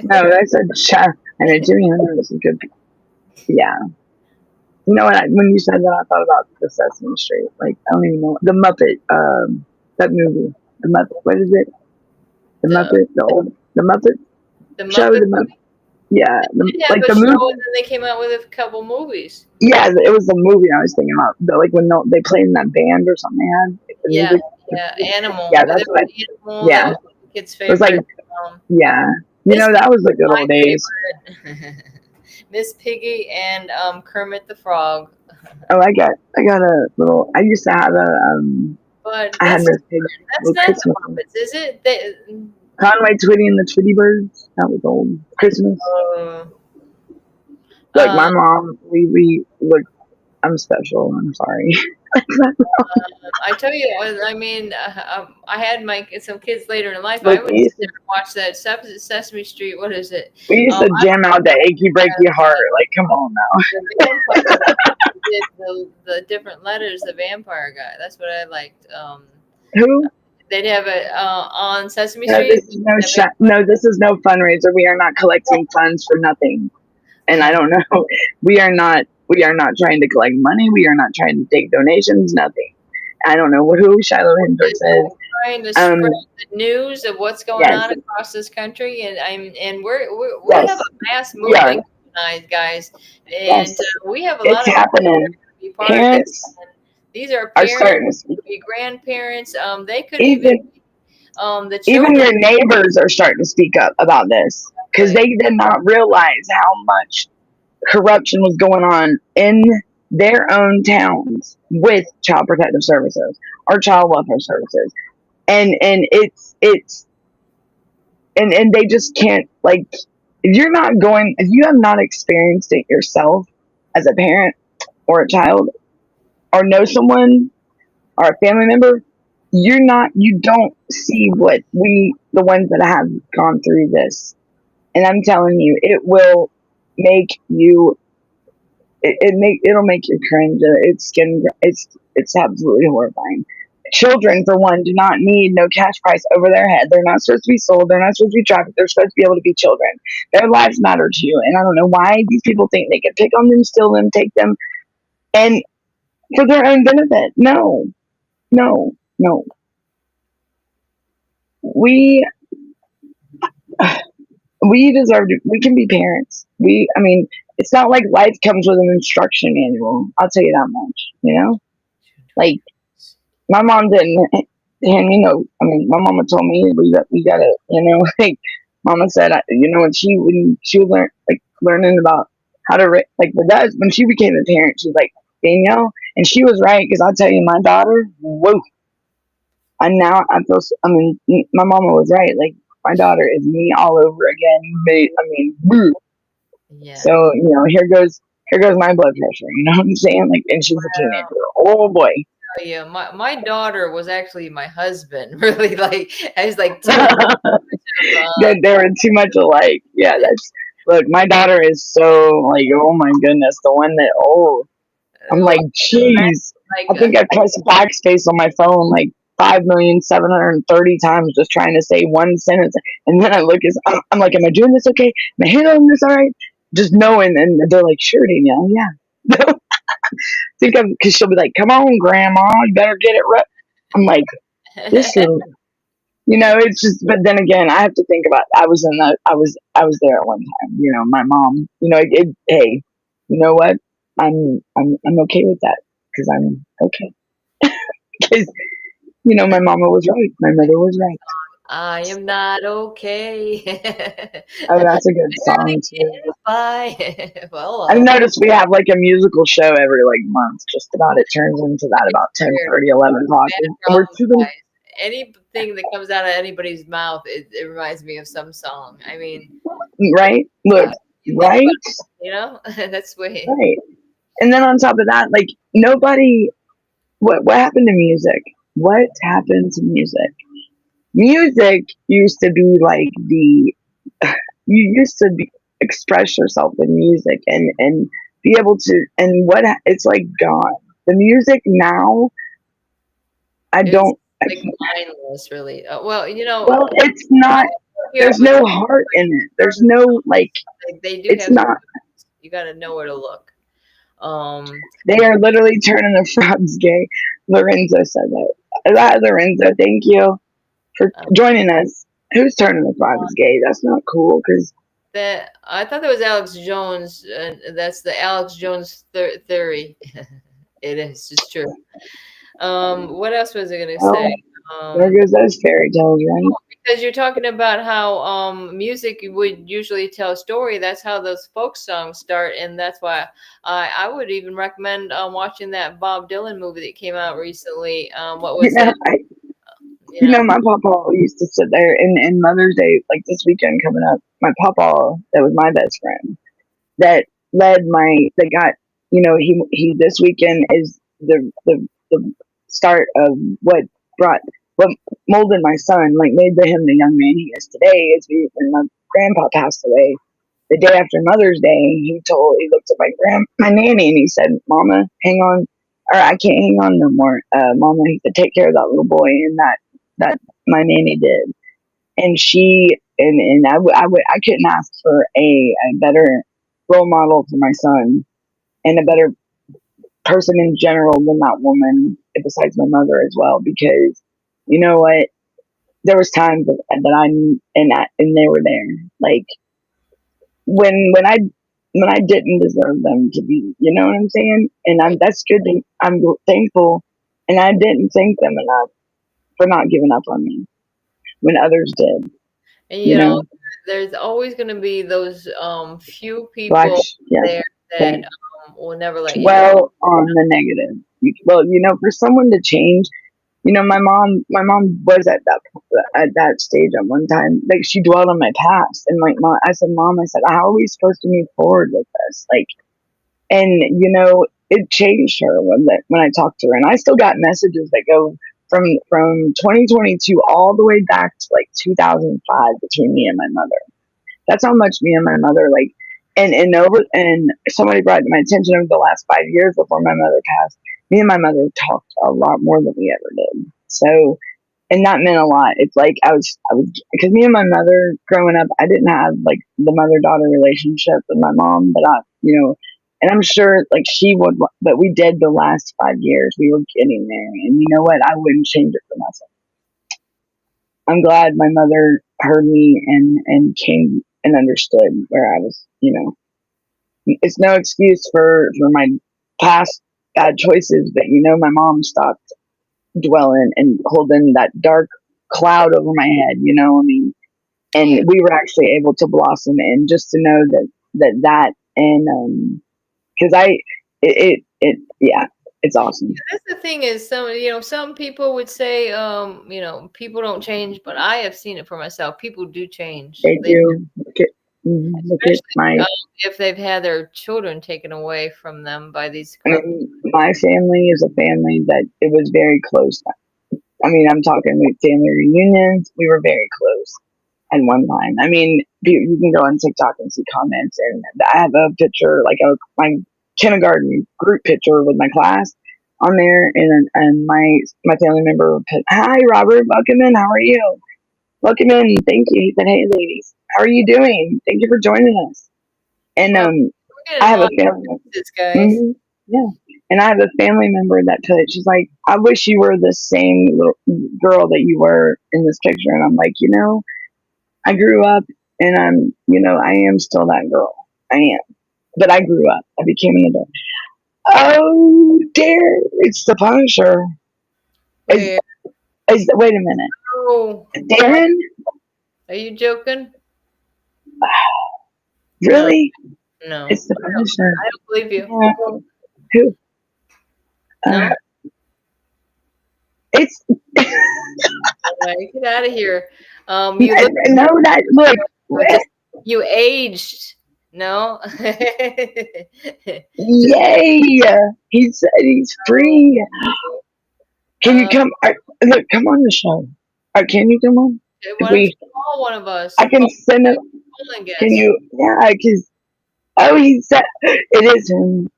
No, I said I know Jimmy Hendrix is good. Yeah. You know what? When you said that, I thought about the Sesame Street. Like, I don't even know the Muppet. That movie. The Muppet. What is it? The the Muppet. The Muppet the show. Muppet The Muppet. Yeah. did have Like a the show, movie. and then they came out with a couple movies. Yeah, it was the movie I was thinking about. Like when they played in that band or something they had, like the Yeah, music. yeah, Animal. Yeah, There that's was what. Animal. That Yeah, was the kid's it was like, favorite. Um, yeah, Miss that was the Piggy good was old days. my favorite. Miss Piggy and Kermit the Frog. Oh, I got a little. I used to have But I had that's this big that's little not the Christmas one. Muppets, is it? They, Conway Twitty and the Tweety Birds. That was old Christmas. uh, Look, my uh, mom. We look. I'm special. I'm sorry. I tell you, I mean, I had some kids later in life. I Look, would sit there and watch that Sesame Street. What is it? we used to jam out the achy breaky heart. Like, come on now. The vampire did the different letters. The vampire guy. That's what I liked. Who? They'd have it on Sesame No, Street. this is no fundraiser. We are not collecting funds for nothing. And I don't know. We are not trying to collect money. We are not trying to take donations. Nothing. I don't know who Shiloh Hendricks is. Trying to spread the news of what's going Yes, on across this country, and we have yes, a mass we are. movement tonight, guys, and Yes, we have a lot it's of people happening. to be part of this. Parents And these are are parents, starting to speak. be grandparents. They could even Even the even children. your neighbors are starting to speak up about this because they did not realize how much corruption was going on in their own towns with Child Protective Services. our child welfare services, and it's and they just can't, like, if you have not experienced it yourself as a parent or a child, or know someone or a family member, you don't see what the ones that have gone through this. And I'm telling you, it will make you, it'll make you cringe. It's absolutely horrifying. Children, for one, do not need no cash price over their head. They're not supposed to be sold. They're not supposed to be trafficked. They're supposed to be able to be children. Their lives matter to you. And I don't know why these people think they can pick on them, steal them, take them, and for their own benefit. No, no, no. We we deserve to. We can be parents. I mean, it's not like life comes with an instruction manual. I'll tell you that much. You know, like my mom didn't hand me no. I mean, my mama told me we gotta. You know, like mama said, when she was learning about how to like when she became a parent, she's like, Danielle, and she was right, because I'll tell you, my daughter, whoa. And now I feel. I mean, my mama was right. Like, my daughter is me all over again. I mean, Yeah. so here goes my blood pressure. You know what I'm saying? Like, and she's a teenager. Oh boy. Yeah, my daughter was actually my husband. Really, like I was like too much of, They were too much alike. Yeah, look. My daughter is so, like, oh my goodness, the one that, I'm like, jeez. I like think I pressed backspace on my phone like 5,730 times just trying to say one sentence, and then I look I'm like, am I doing this okay? Am I handling this all right? Just knowing, and they're like, sure, Danielle, yeah. Because she'll be like, come on, Grandma, you better get it right. I'm like, this is, it's just. But then again, I have to think about. I was there at one time. My mom. Hey, you know what? I'm okay with that, because I'm okay. Because my mama was right. My mother was right. I am not okay. Oh, that's a good song too. Bye. Well, I've noticed we have like a musical show every like month. Just about, it turns into that about 10:30, 11 o'clock. And we're to the anything that comes out of anybody's mouth, it reminds me of some song. I mean, right. Look, right, that's the way. right. And then on top of that, like, nobody. What happened to music? What happened to music? Music used to be like you used to express yourself in music, and be able to, and it's like gone. The music now, I It's don't. like mindless, really. Well, it's not. There's no heart in it. There's no, like. They do It's have. not. You got to know where to look. They are literally turning the frogs gay. Lorenzo said that. Lorenzo, thank you for joining us. Who's turning the frogs gay? That's not cool, because I thought that was Alex Jones. That's the Alex Jones theory. It is. It's true. What else was I going to say? There goes those fairy tales, right? Because you're talking about how music would usually tell a story. That's how those folk songs start, and that's why I would even recommend watching that Bob Dylan movie that came out recently. What was that? My papa used to sit there, in Mother's Day, like this weekend coming up. My papa, that was my best friend, that got, he this weekend is the start of what molded my son, like made him the young man he is today. Is when my grandpa passed away the day after Mother's Day. He looked at my nanny, and he said, "Mama, hang on, or I can't hang on no more. Mama, he said, take care of that little boy," and that my nanny did. And I couldn't ask for a better role model for my son, and a better person in general than that woman, besides my mother as well. Because you know what, there was times that and they were there, like when I didn't deserve them to be, you know what I'm saying? And that's good. I'm thankful, and I didn't thank them enough for not giving up on me when others did. And there's always going to be those few people there that will never let you dwell on the negative. For someone to change, my mom was at that stage at one time. Like, she dwelled on my past, and like, I said, Mom, I said, how are we supposed to move forward with this? Like, and it changed her when I talked to her, and I still got messages that go from 2022 all the way back to like 2005 between me and my mother. That's how much me and my mother, like, and somebody brought to my attention over the last 5 years before my mother passed. Me and my mother talked a lot more than we ever did. So, and that meant a lot. It's like I was because me and my mother growing up, I didn't have like the mother daughter relationship with my mom, but and I'm sure like she would, but we did the last 5 years. We were getting there, and you know what? I wouldn't change it for myself. I'm glad my mother heard me and came and understood where I was. It's no excuse for my past bad choices, but my mom stopped dwelling and holding that dark cloud over my head. I mean, and we were actually able to blossom, and just to know that and because yeah, it's awesome. That's the thing is, some people would say, people don't change, but I have seen it for myself. People do change. They do. Look at my. If they've had their children taken away from them by these. I mean, my family is a family that it was very close. I mean, I'm talking with family reunions. We were very close at one time. I mean, you can go on TikTok and see comments, and I have a picture, like my kindergarten group picture with my class on there, and my family member would put, "Hi, Robert, welcome in. How are you? Welcome in. Thank you." He said, "Hey, ladies, how are you doing? Thank you for joining us." And I have a family. Mm-hmm, yeah. And I have a family member that put, she's like, "I wish you were the same little girl that you were in this picture." And I'm like, I grew up, and I am still that girl. I am. But I grew up. I became an adult. Oh, dear. It's the Punisher. Wait a minute. Oh, Darren? Are you joking? Really? No. It's the Punisher. I don't believe you. Yeah. Who? No. It's. Right, get out of here. You aged. No. Yay! He said he's free. Can you come? Look, come on the show. Can you come on? Why don't you call one of us? I can send it. Can you? Yeah, because he said it is him.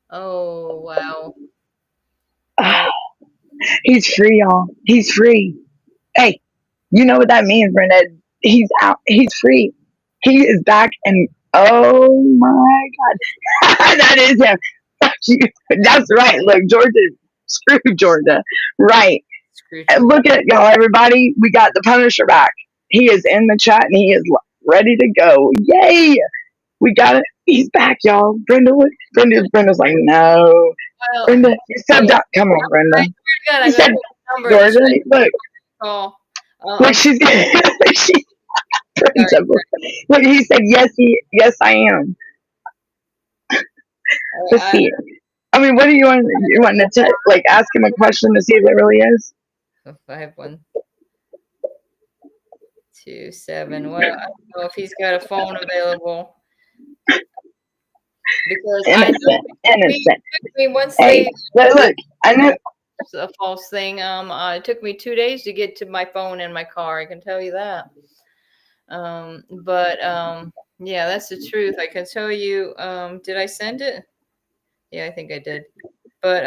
Oh wow. He's free, y'all. He's free. Hey, you know what that means, Brenda? He's out. He's free. He is back, and oh my God, that is him. That's right. Look, Georgia, screw Georgia. Right. Look at y'all, everybody. We got the Punisher back. He is in the chat, and he is ready to go. Yay! We got it. He's back, y'all. Brenda's like, no. Well, Brenda, you said that. Come on, Brenda. You said Georgia. Look. Look, she's look, he said yes, I am. Let's see. I mean, what do you want? You want to like ask him a question to see if it really is? 5127. Well, I don't know if he's got a phone available. Because innocent. Once hey, look, I know it's a false thing. It took me 2 days to get to my phone in my car. I can tell you that. Yeah, that's the truth. I can tell you. Did I send it? Yeah, I think I did. But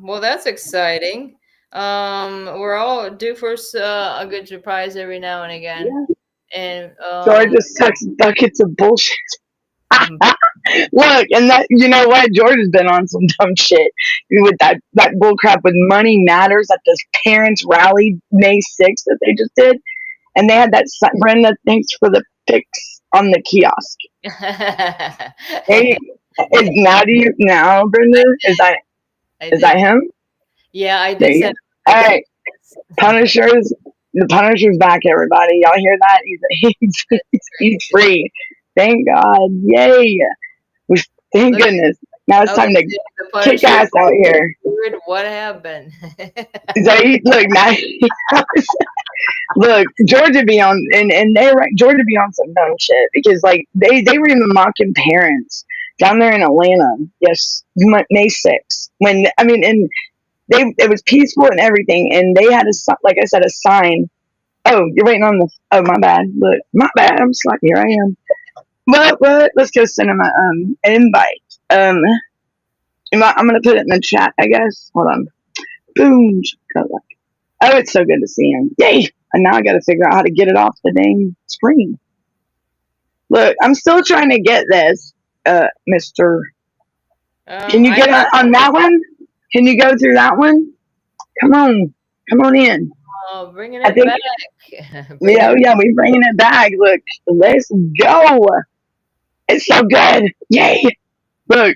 well, that's exciting. We're all due for a good surprise every now and again. Yeah. And George just sucks buckets of bullshit. Look, and that, you know what? George has been on some dumb shit with that bullcrap with Money Matters at this parents rally May 6th that they just did, and they had that Brenda, thanks for the pics on the kiosk. Hey, now Brenda, is that him? Yeah, I did. All right, the Punisher's back, everybody. Y'all hear that? He's free. Thank God. Yay. Thank goodness. Now it's Oh, time to the kick Punisher. ass out here. What happened? So look, now, look, Georgia be on, and they're right. Georgia be on some dumb shit because like they were even mocking parents down there in Atlanta. Yes, May 6th. When I mean, and it was peaceful and everything, and they had like I said, a sign. Oh, you're waiting on the. Oh, my bad. Look, my bad. I'm like, here I am. What? Let's go send him an invite. I'm gonna put it in the chat. I guess. Hold on. Boom. Oh, it's so good to see him. Yay! And now I got to figure out how to get it off the dang screen. Look, I'm still trying to get this, Mister. Can you get on that one? Can you go through that one? Come on in. Bringing it back. Yeah, we're bringing it back. Look, let's go. It's so good. Yay! Look,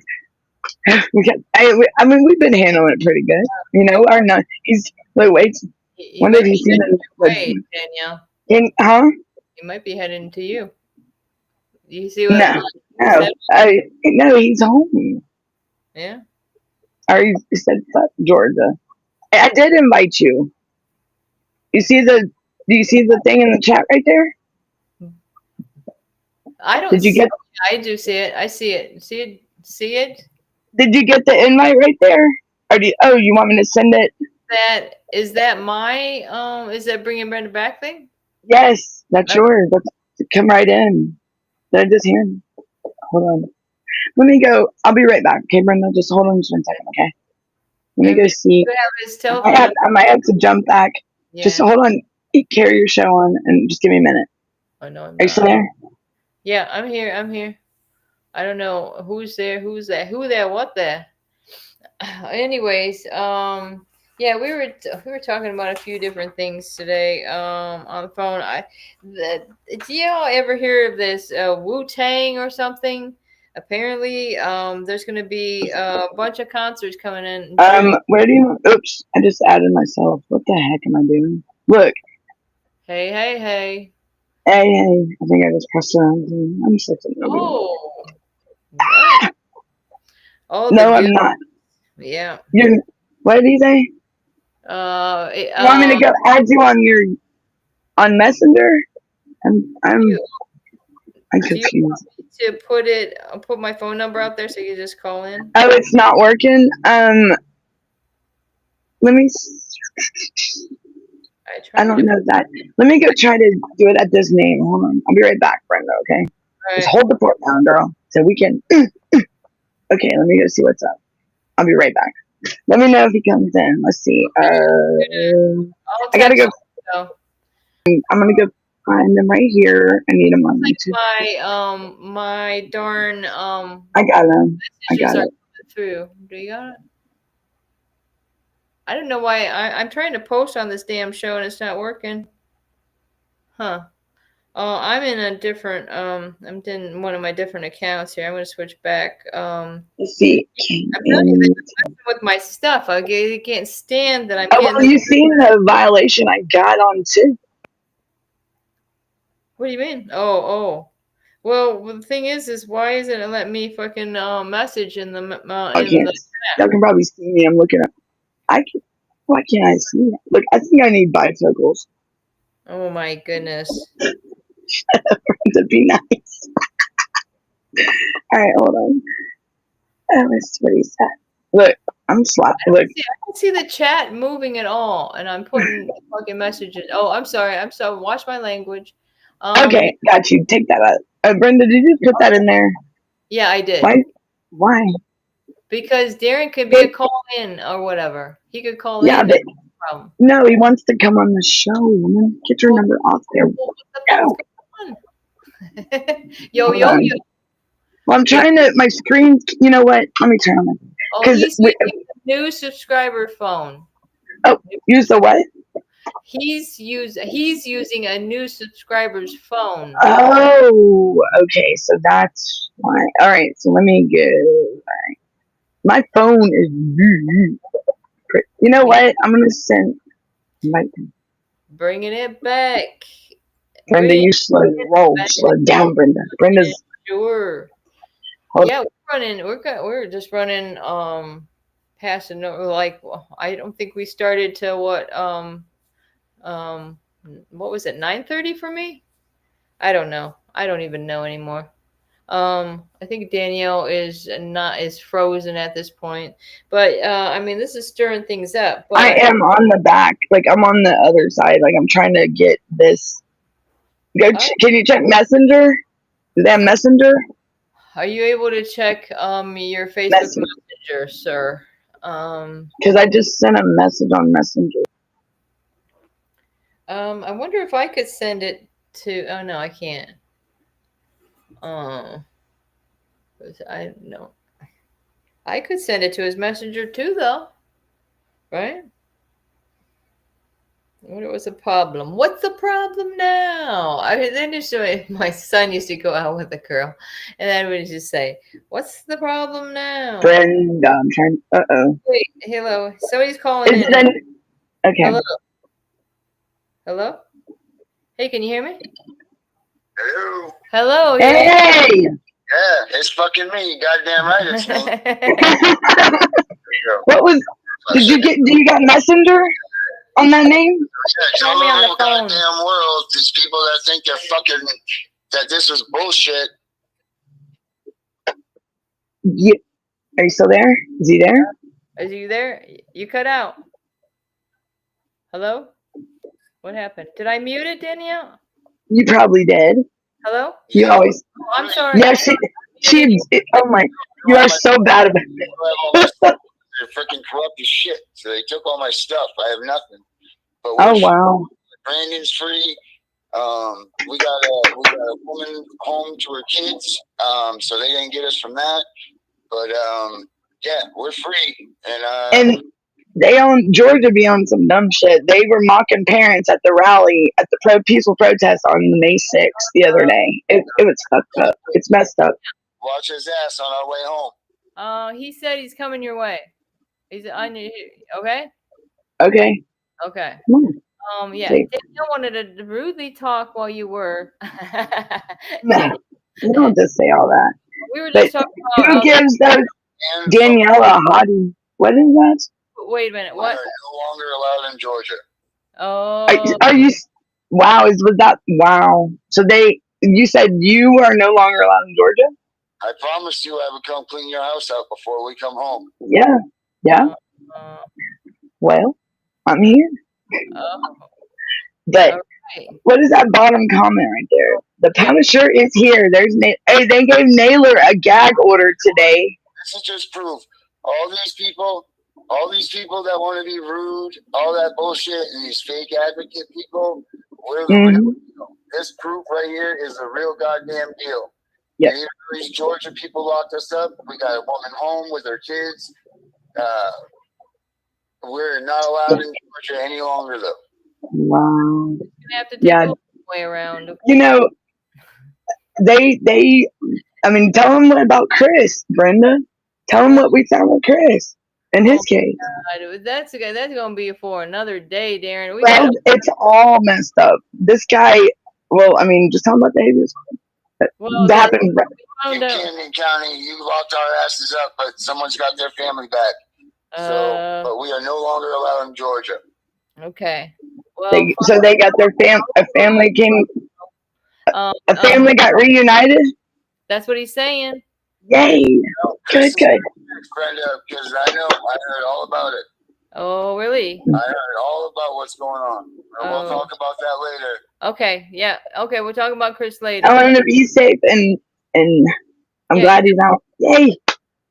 I mean, we've been handling it pretty good. You know, our not. He's wait. When did he see the Danielle? Huh? He might be heading to you. You see what? No, he's home. Yeah. Or he said, "Fuck Georgia." I did invite you. Do you see the thing in the chat right there? I don't. I do see it. I see it. See it. Did you get the invite right there? Or you want me to send it? Is that my is that bringing Brenda back thing? Yes, that's yours. Come right in. Did I just hear him? Hold on. Let me go. I'll be right back. Okay, Brenda, just hold on just 1 second, okay? Let me go see. I might have to jump back. Yeah. Just hold on. Carry your show on and just give me a minute. Oh no, Are you still there? Yeah, I'm here. I don't know who's there, who's that, who there, what there. Anyways, yeah, we were talking about a few different things today on the phone. Do y'all ever hear of this Wu-Tang or something? Apparently, there's going to be a bunch of concerts coming in. Where do you? Oops, I just added myself. What the heck am I doing? Look. Hey. Hey. I think I just pressed around. I'm such an idiot. Oh. Oh, no, I'm not. Yeah. What did he say? You want me to go add you on Messenger? I'm confused. Do you want me to put my phone number out there so you can just call in? Oh, it's not working. Let me. I don't know that. Let me go try to do it at this name. Hold on. I'll be right back, Brenda. Okay. Right. Just hold the fort down, girl, so we can. Okay, let me go see what's up. I'll be right back. Let me know if he comes in. Let's see. I gotta go. I'm gonna go find him right here. I need him on YouTube. My darn I got him. I got it. Through. Do you got it? I don't know why I'm trying to post on this damn show and it's not working. Huh. Oh, I'm in a different I'm in one of my different accounts here. I'm gonna switch back. Let's see. I'm telling you, with my stuff. I can't stand that I'm getting. Well, you seen the violation I got on too. What do you mean? Oh. Well, the thing is why isn't it let me fucking message in the Y'all can probably see me. I'm looking up. Why can't I see it? Look, I think I need bifocals. Oh my goodness. To be nice. All right, hold on. Let's see what he said. Look, I'm slapping. Look, I don't see the chat moving at all, and I'm putting fucking messages. Oh, I'm sorry. Watch my language. Okay, got you. Take that out. Brenda, did you put that in there? Yeah, I did. Why? Because Darren could be a call in or whatever. He could call in. Yeah, but no, he wants to come on the show. Woman. Get your number off there. Yo. Well, I'm trying to. My screen. You know what? Let me turn on my. He's using a new subscriber phone. Oh, use the what? He's using a new subscriber's phone. Oh, okay. So that's why. All right. So let me go. All right. My phone is. You know what? I'm gonna send. Bringing it back. Brenda, you slow down, Brenda. Brenda's. Sure. Hold yeah, We're just running past like I don't think we started till what was it, 9:30 for me? I don't know. I don't even know anymore. I think Danielle is frozen at this point, but I mean, this is stirring things up. But I am on the back, like I'm on the other side, like I'm trying to get this. Can you check Messenger? Is that Messenger? Are you able to check your Facebook Messenger, sir? Because I just sent a message on Messenger. I wonder if I could send it to. Oh no, I can't. I no. I could send it to his messenger too, though. Right? I wonder what's the problem. What's the problem now? I mean, then my son used to go out with a girl, and then we just say, "What's the problem now?" Brenda, I'm trying. Wait, hello. Somebody's calling in. Okay. Hello. Hello. Hey, can you hear me? Hello. Hello. Hey. Yeah, it's fucking me. Goddamn right, it's me. What was? Do you got Messenger on that name? Yeah, tell me on the phone. Goddamn world, these people that think they're fucking that this is bullshit. Yeah. Are you still there? Is he there? Is you there? You cut out. Hello? What happened? Did I mute it, Danielle? You probably did. Hello? You always. Oh, I'm sorry. Yeah, she. Oh my! You are so bad about it. They're freaking corrupt as shit. So they took all my stuff. I have nothing. But oh wow! Brandon's free. We got a woman home to her kids. So they didn't get us from that. But yeah, we're free. And they on Georgia be on some dumb shit. They were mocking parents at the rally at the peaceful protest on May 6th the other day. It was fucked up. It's messed up. Watch his ass on our way home. He said he's coming your way. He's okay. Okay. Okay. Yeah. See. Danielle wanted to rudely talk while you were. No, you don't just say all that. We were just talking about. Who gives those Danielle a hottie? What is that? Wait a minute. What? We're no longer allowed in Georgia. Oh. Are you? Wow. Was that? Wow. So you said you are no longer allowed in Georgia? I promised you I would come clean your house out before we come home. Yeah. Yeah. Well, I'm here. But what is that bottom comment right there? The Punisher is here. Hey, they gave Naylor a gag order today. This is just proof. All these people that want to be rude, all that bullshit, and these fake advocate people, we're the real deal. This proof right here is the real goddamn deal. Yeah. Even though these Georgia people locked us up, we got a woman home with her kids. We're not allowed in Georgia any longer, though. Wow. You're gonna have to take a way around. Okay? You know, I mean, tell them about Chris, Brenda. Tell them what we found with Chris in his case. God, that's gonna be for another day, Darren. It's all messed up. This guy. Well, I mean, just tell him about the behaviors. That happened. In Camden County, you locked our asses up, but someone's got their family back. But we are no longer allowed in Georgia. Okay. Well, they got their a family came. A family got reunited. That's what he's saying. Yay! Good. Brenda, because I heard all about it. Oh, really? I heard all about what's going on. We'll talk about that later. Okay. Yeah. Okay. We'll talk about Chris later. I want him to be safe, and I'm glad he's out. Yay!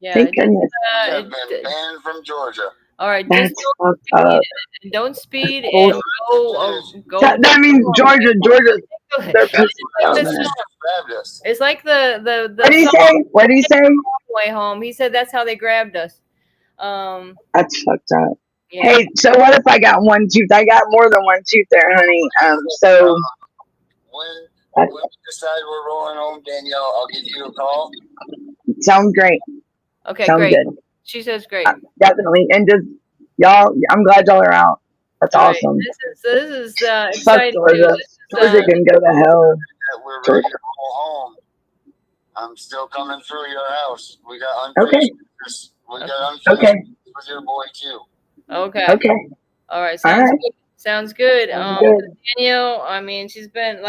Yeah. Thank goodness. I've been banned from Georgia. All right. That's don't speed and go. That means Georgia. They're it's like the What do you say? What do you say? Way home. He said that's how they grabbed us. That's fucked up. Yeah. Hey, so what if I got one tooth? I got more than one tooth there, honey. So when we decide we're rolling home, Danielle, I'll give you a call. Sounds great. Okay, sounds great. Good. She says great. Definitely, and just y'all. I'm glad y'all are out. That's awesome. This is exciting. Georgia can go to hell. We're ready to roll home. I'm still coming through your house. We got unfinished Okay. business. We got unfinished Okay. business with your boy too. Okay. Okay. All right. All Sounds right. good. Sounds good. Sounds good. Danielle, I mean, she's been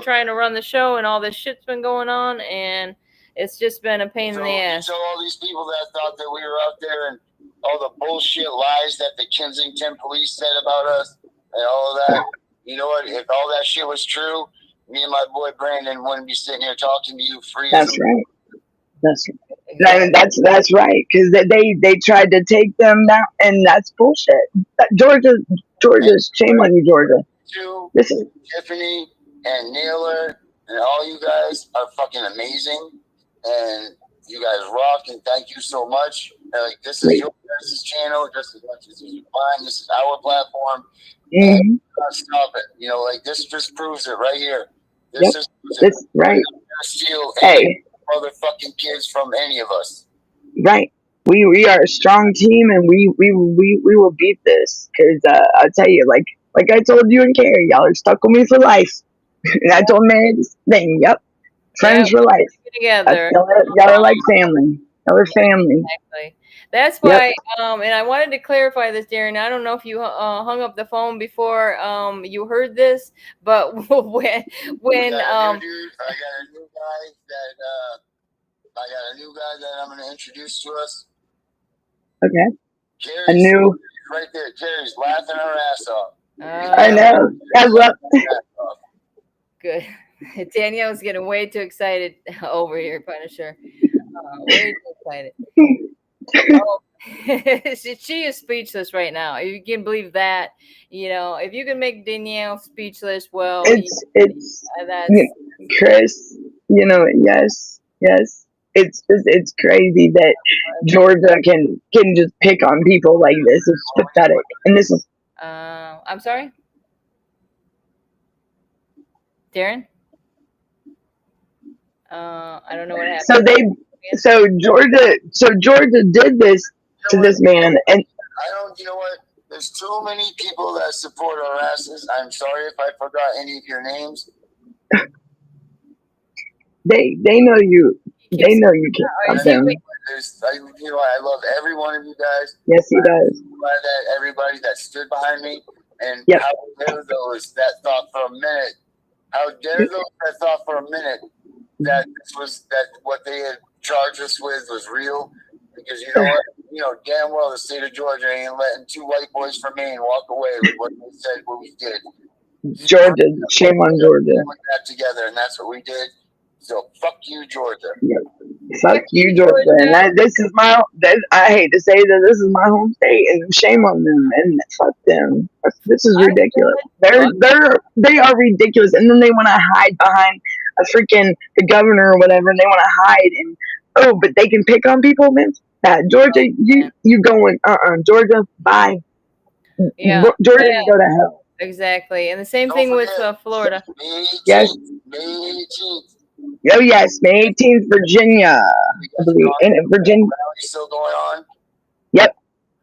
trying to run the show, and all this shit's been going on, and it's just been a pain in the ass. So all these people that thought that we were out there and all the bullshit lies that the Kensington police said about us and all of that, you know what? If all that shit was true, me and my boy Brandon wouldn't be sitting here talking to you free. That's right. That's right. Exactly. That's right. Because they tried to take them down, and that's bullshit. Georgia's shame on you, Georgia. To This is Tiffany and Naylor and all you guys are fucking amazing, and you guys rock. And thank you so much. Like this is great. your guys' channel just as much as it's mine. This is our platform. Mhm. And stop it. You know, like this just proves it right here. This Yep. just proves it. This right. You're not gonna steal Hey. any motherfucking kids from any of us. Right. We are a strong team, and we will beat this. Because I'll tell you, like I told you and Carrie, y'all are stuck with me for life. And I told Mary this thing. Yep, friends for life. Together. Y'all are like family. Y'all are family. Exactly. That's why, and I wanted to clarify this, Darren. I don't know if you hung up the phone before you heard this, but when I got a new guy that I'm going to introduce to us. Okay. Carrie's A new. right there. Carrie's laughing her ass off. I know. I love. Good. Danielle's getting way too excited over here, Punisher. Way too excited. Oh, she is speechless right now. If you can believe that, if you can make Danielle speechless, well, It's that's Chris. Yes. It's crazy that Georgia can just pick on people like this. It's pathetic. And this is. I'm sorry, Darren. I don't know what happened. So Georgia did this to this man, and you know what? There's too many people that support our asses. I'm sorry if I forgot any of your names. They know you. They know you can't help them. I love every one of you guys. Yes, he does. I'm glad that everybody that stood behind me, and Yep. how dare those that thought for a minute? How dare those that thought for a minute that what they had charged us with was real? Because you know what? You know damn well the state of Georgia ain't letting two white boys from Maine walk away with what they said what we did. Georgia, shame on Georgia. Put that together, and that's what we did. So fuck you, Georgia. Yep. Fuck you, Georgia. And I hate to say that this is my home state, and shame on them, and fuck them. This is ridiculous. They are ridiculous, and then they want to hide behind the governor or whatever, and they want to hide but they can pick on people, man. Georgia, you going? Georgia, bye. Yeah, Georgia can go to hell. Exactly, and the same thing with Florida. Yes. May 18th. Oh yes, May 18th, Virginia. I believe. And Virginia. Still going on. Yep.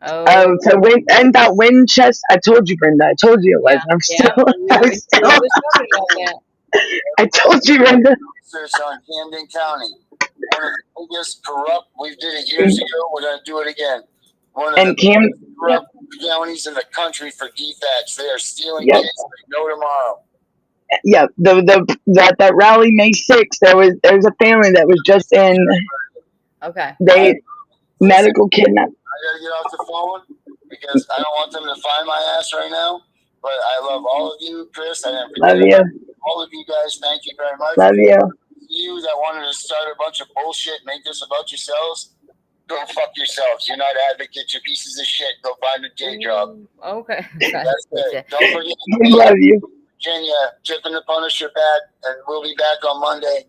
Oh. So that Winchester. I told you, Brenda. I told you it was. I told you, Brenda. Research on Camden County. One of the biggest corrupt. We did it years ago. We're going to do it again. One of the biggest corrupt counties in the country for defects. They are stealing kids like no tomorrow. Yeah, that rally May 6th. There's a family that was just in. Okay. They medical kidnap. I gotta get off the phone because I don't want them to find my ass right now. But I love all of you, Chris. Love you. All of you guys. Thank you very much. Love you. You that wanted to start a bunch of bullshit, make this about yourselves. Go fuck yourselves. You're not advocates. You pieces of shit. Go find a day job. Okay. That's it. Don't forget. We love you. Virginia, Tipping the Punisher back, and we'll be back on Monday.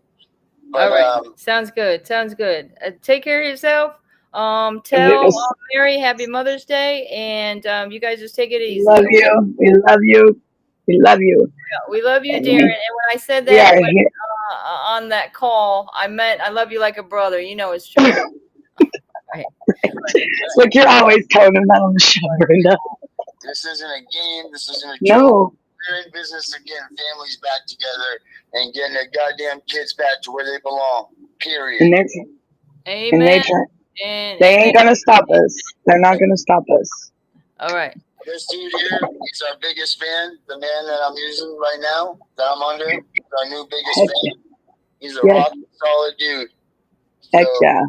But, all right. Sounds good. Take care of yourself. Tell Mary happy Mother's Day, and you guys just take it easy. Love you. We love you. We love you. We love you, Darren. And when I said that on that call, I meant I love you like a brother. You know it's true. Right. Look, you're always telling them that on the show, Brenda. This isn't a game. This isn't a joke. No. We're in business of getting families back together and getting their goddamn kids back to where they belong. Period. And they're Amen. they ain't gonna stop us. They're not gonna stop us. All right. This dude here, he's our biggest fan. The man that I'm using right now, that I'm under, is our new biggest fan. He's a rock solid dude. Heck yeah.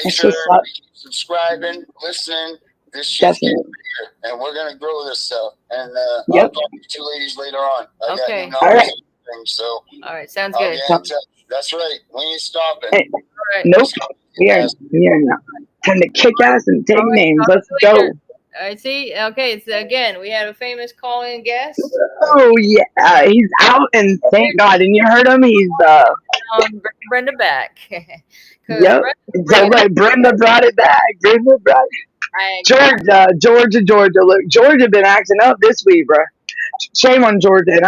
Make sure you keep subscribing, listening. This shit's getting bigger, and we're gonna grow this stuff. And I'll talk to you two ladies later on. I got new numbers and things, so all right, sounds good. That's right. We ain't stopping. Hey, All right. nope. We are not. Time to kick ass and take names. Let's go. I see. Okay, so again, we had a famous call-in guest. Oh yeah, he's out, and thank God. And you heard him. He's Brenda back. Yep. So right, Brenda brought it back. Brenda brought it. Georgia. Look, Georgia been acting up this week, bro. Shame on Georgia. And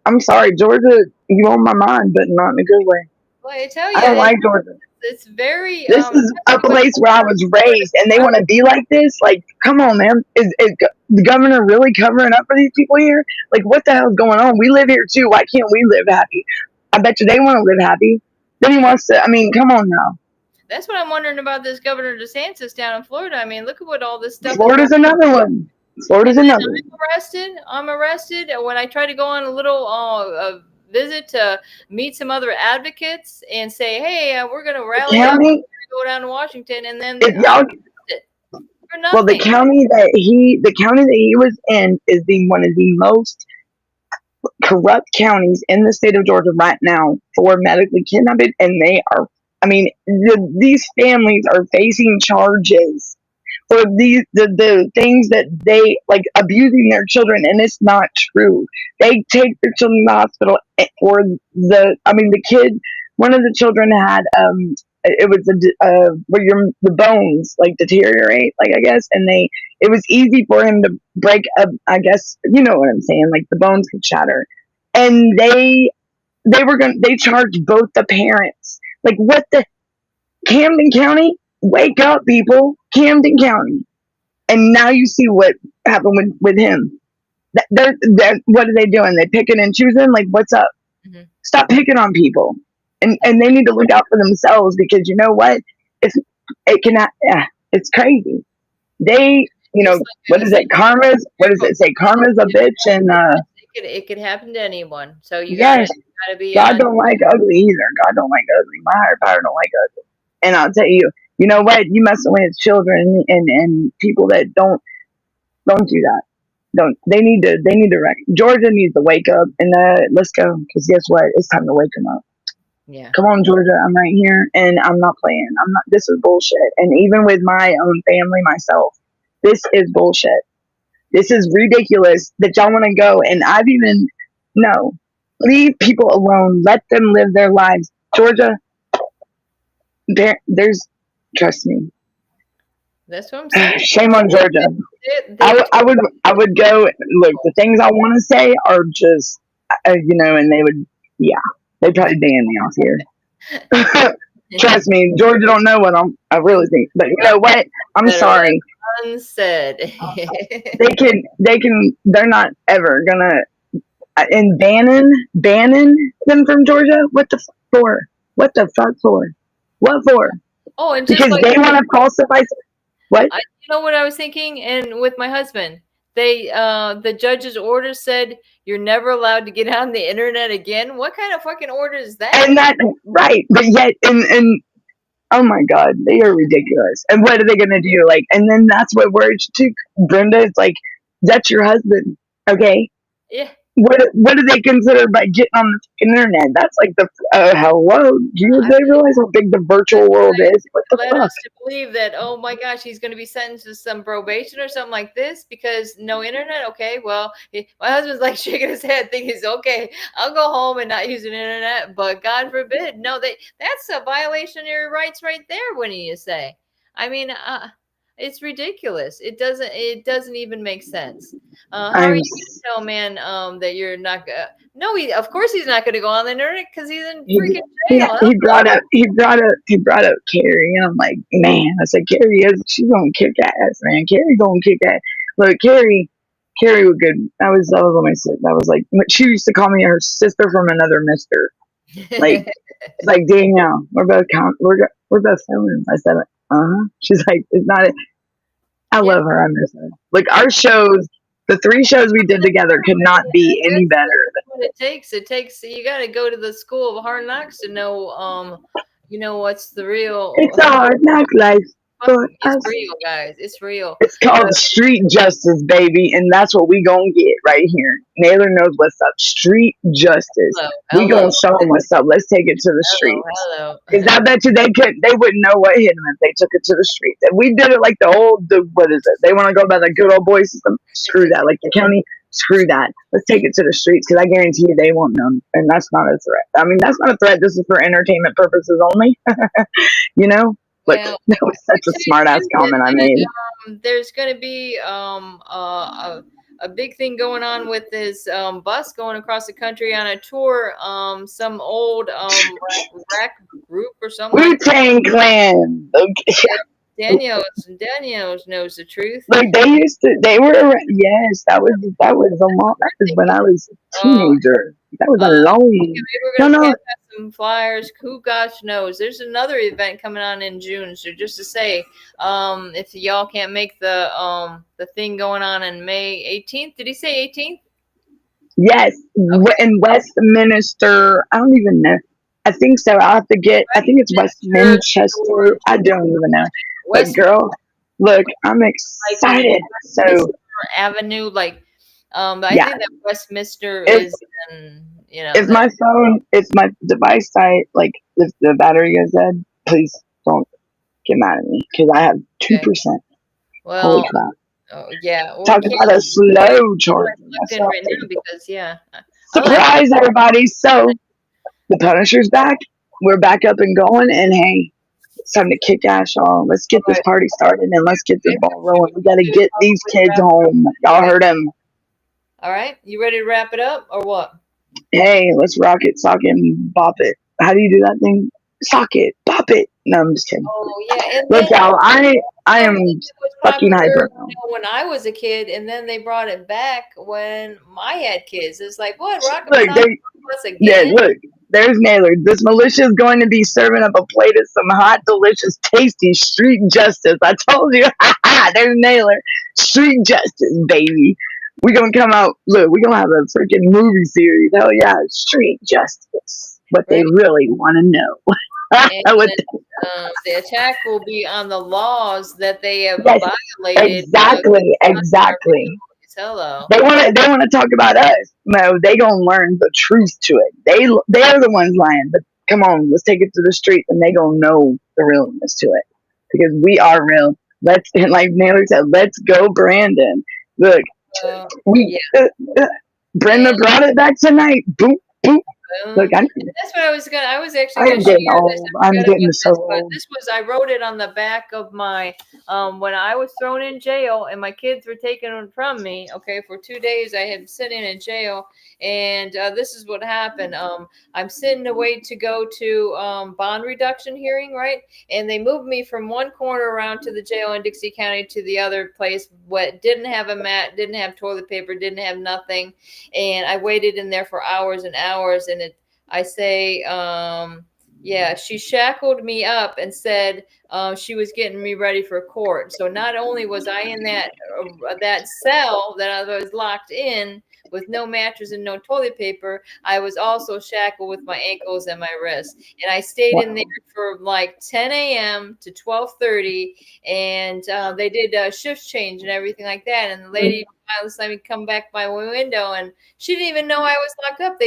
I'm sorry, Georgia. You on my mind, but not in a good way. Well, I tell you, I don't like Georgia. It's very. This is a place where I was raised, and they want to be like this. Like, come on, man. Is the governor really covering up for these people here? Like, what the hell's going on? We live here too. Why can't we live happy? I bet you they want to live happy. Then he wants to. I mean, come on now. That's what I'm wondering about this Governor DeSantis down in Florida. I mean, look at what all this stuff. Florida's another one. Florida's another. I'm arrested when I try to go on a little visit to meet some other advocates and say, hey, we're going to rally up, go down to Washington, and then well, the county that he was in is one of the most corrupt counties in the state of Georgia right now for medically kidnapping, and they are. I mean, these families are facing charges for the things that they like abusing their children, and it's not true. They take their children to the hospital for the kid. One of the children had it was where the bones like deteriorate, like I guess, and it was easy for him to break up. I guess you know what I'm saying, like the bones could shatter, and they charged both the parents. Like what the Camden County? Wake up, people! Camden County, and now you see what happened with him. They're what are they doing? They picking and choosing. Like what's up? Mm-hmm. Stop picking on people, and they need to look out for themselves because you know what? It's crazy. They what is it? Karma's what does it say? Karma's a bitch, and it could happen to anyone. So you gotta be. God don't like ugly either. God don't like ugly. My higher power don't like ugly. And I'll tell you, you know what? You messing with his children and people that don't do that. They need to Georgia needs to wake up and let's go because guess what? It's time to wake them up. Yeah. Come on, Georgia. I'm right here and I'm not playing. This is bullshit. And even with my own family, myself, this is bullshit. This is ridiculous that y'all want to go. And no, leave people alone. Let them live their lives. Georgia, there's, trust me. That's what I'm saying. Shame on Georgia. I would go, look, the things I want to say are just, and they'd probably ban me off here. Trust me, Georgia don't know what I really think. But you know what? I'm sorry. Unsaid. They're not ever gonna, and banning them from Georgia? What the fuck for? What the fuck for? What for? Oh, and just because they want to falsify. What? You know what I was thinking, and with my husband, the judge's order said you're never allowed to get on the internet again. What kind of fucking order is that? And that right, but yet, and oh my God, they are ridiculous. And what are they gonna do? Like, and then that's what words to Brenda. It's like that's your husband, okay? Yeah. What do they consider by getting on the internet? That's like the hello. Do they realize how big the virtual world is? What the fuck? Us to believe that, oh my gosh, he's going to be sentenced to some probation or something like this because no internet. Okay, well, my husband's like shaking his head, thinking he's okay. I'll go home and not use an internet, but God forbid, no, that's a violation of your rights right there. Wouldn't you say? I mean, it's ridiculous. It doesn't even make sense. How are you going to tell man that you're not gonna? No, of course he's not going to go on the internet because he's in freaking jail. He brought up Carrie, and I'm like, man, I said Carrie she's gonna kick ass, man. Carrie gonna kick ass. Look, Carrie, Carrie was good. That was my sister. That was like she used to call me her sister from another mister. Like it's like Danielle, we're both feminine. I said, She's like, it's not. I Yeah. love her. I miss her. Like our shows, the 3 shows we did together could not be any better. That's what it takes. It takes you got to go to the school of hard knocks to know what's the real. It's a hard knock life for It's us. real, guys. It's real. It's called street justice, baby, and that's what we gonna get right here. Naylor knows what's up. Street justice. We Hello. gonna show them what's up. Let's take it to the streets. Hello. Because I bet you they wouldn't know what hit them if they took it to the streets. If we did it like what is it? They want to go by the good old boy system. Screw that. Like the county, screw that. Let's take it to the streets because I guarantee you they won't know. And that's not a threat. I mean, that's not a threat. This is for entertainment purposes only. you know. But Well, that was such a smart ass comment I made. There's going to be a big thing going on with this bus going across the country on a tour. Some old rap group or something. Wu-Tang Clan. Okay. Daniels knows the truth. Like they were around, yes, that was when I was a teenager. That was a long. No. Some flyers. Who gosh knows? There's another event coming on in June. So just to say, if y'all can't make the thing going on in May 18th, did he say 18th? Yes, okay. In Westminster. I don't even know. I think so. I'll have to get. I think it's Westminster. I don't even know. But girl, look, I'm excited. So Avenue, I think that Westminster is in. If my device died, like if the battery goes dead, please don't get mad at me because I have 2%. Well, holy crap! Oh yeah, talk about a slow charge. Right now because surprise everybody! So the Punisher's back. We're back up and going, and hey, it's time to kick ass, y'all. Let's get this party started and let's get this ball rolling. We got to get these kids home. Y'all heard them. All right, you ready to wrap it up or what? Hey, let's rock it, sock it, and bop it. How do you do that thing? Sock it, bop it. No, I'm just kidding. Oh yeah, and look, y'all, I am fucking hyper now. When I was a kid, and then they brought it back when I had kids. It's like what? Rock look, again? Yeah, look. There's Naylor. This militia is going to be serving up a plate of some hot, delicious, tasty street justice. I told you. There's Naylor. Street justice, baby. We're going to come out. Look, we're going to have a freaking movie series. Hell yeah. Street justice. What they really want to know. The attack will be on the laws that they have violated. Exactly. Hello. They want to talk about us. No, they gonna learn the truth to it. They're the ones lying. But come on, let's take it to the streets, and they gonna know the realness to it because we are real. Like Naylor said, let's go, Brandon. Look, Brenda brought it back tonight. Boop boop. Look, that's what I was actually going to share this. I'm getting so old. I wrote it on the back of my when I was thrown in jail and my kids were taken from me. Okay, for 2 days I had been sitting in jail, and this is what happened. I'm sitting away to go to bond reduction hearing, right? And they moved me from one corner around to the jail in Dixie County to the other place. What didn't have a mat, didn't have toilet paper, didn't have nothing, and I waited in there for hours and hours. And I say, she shackled me up and said she was getting me ready for court. So not only was I in that cell that I was locked in with no mattress and no toilet paper, I was also shackled with my ankles and my wrists. And I stayed in there for like 10 a.m. to 12:30, and they did a shift change and everything like that. And the lady let me come back by my window, and she didn't even know I was locked up.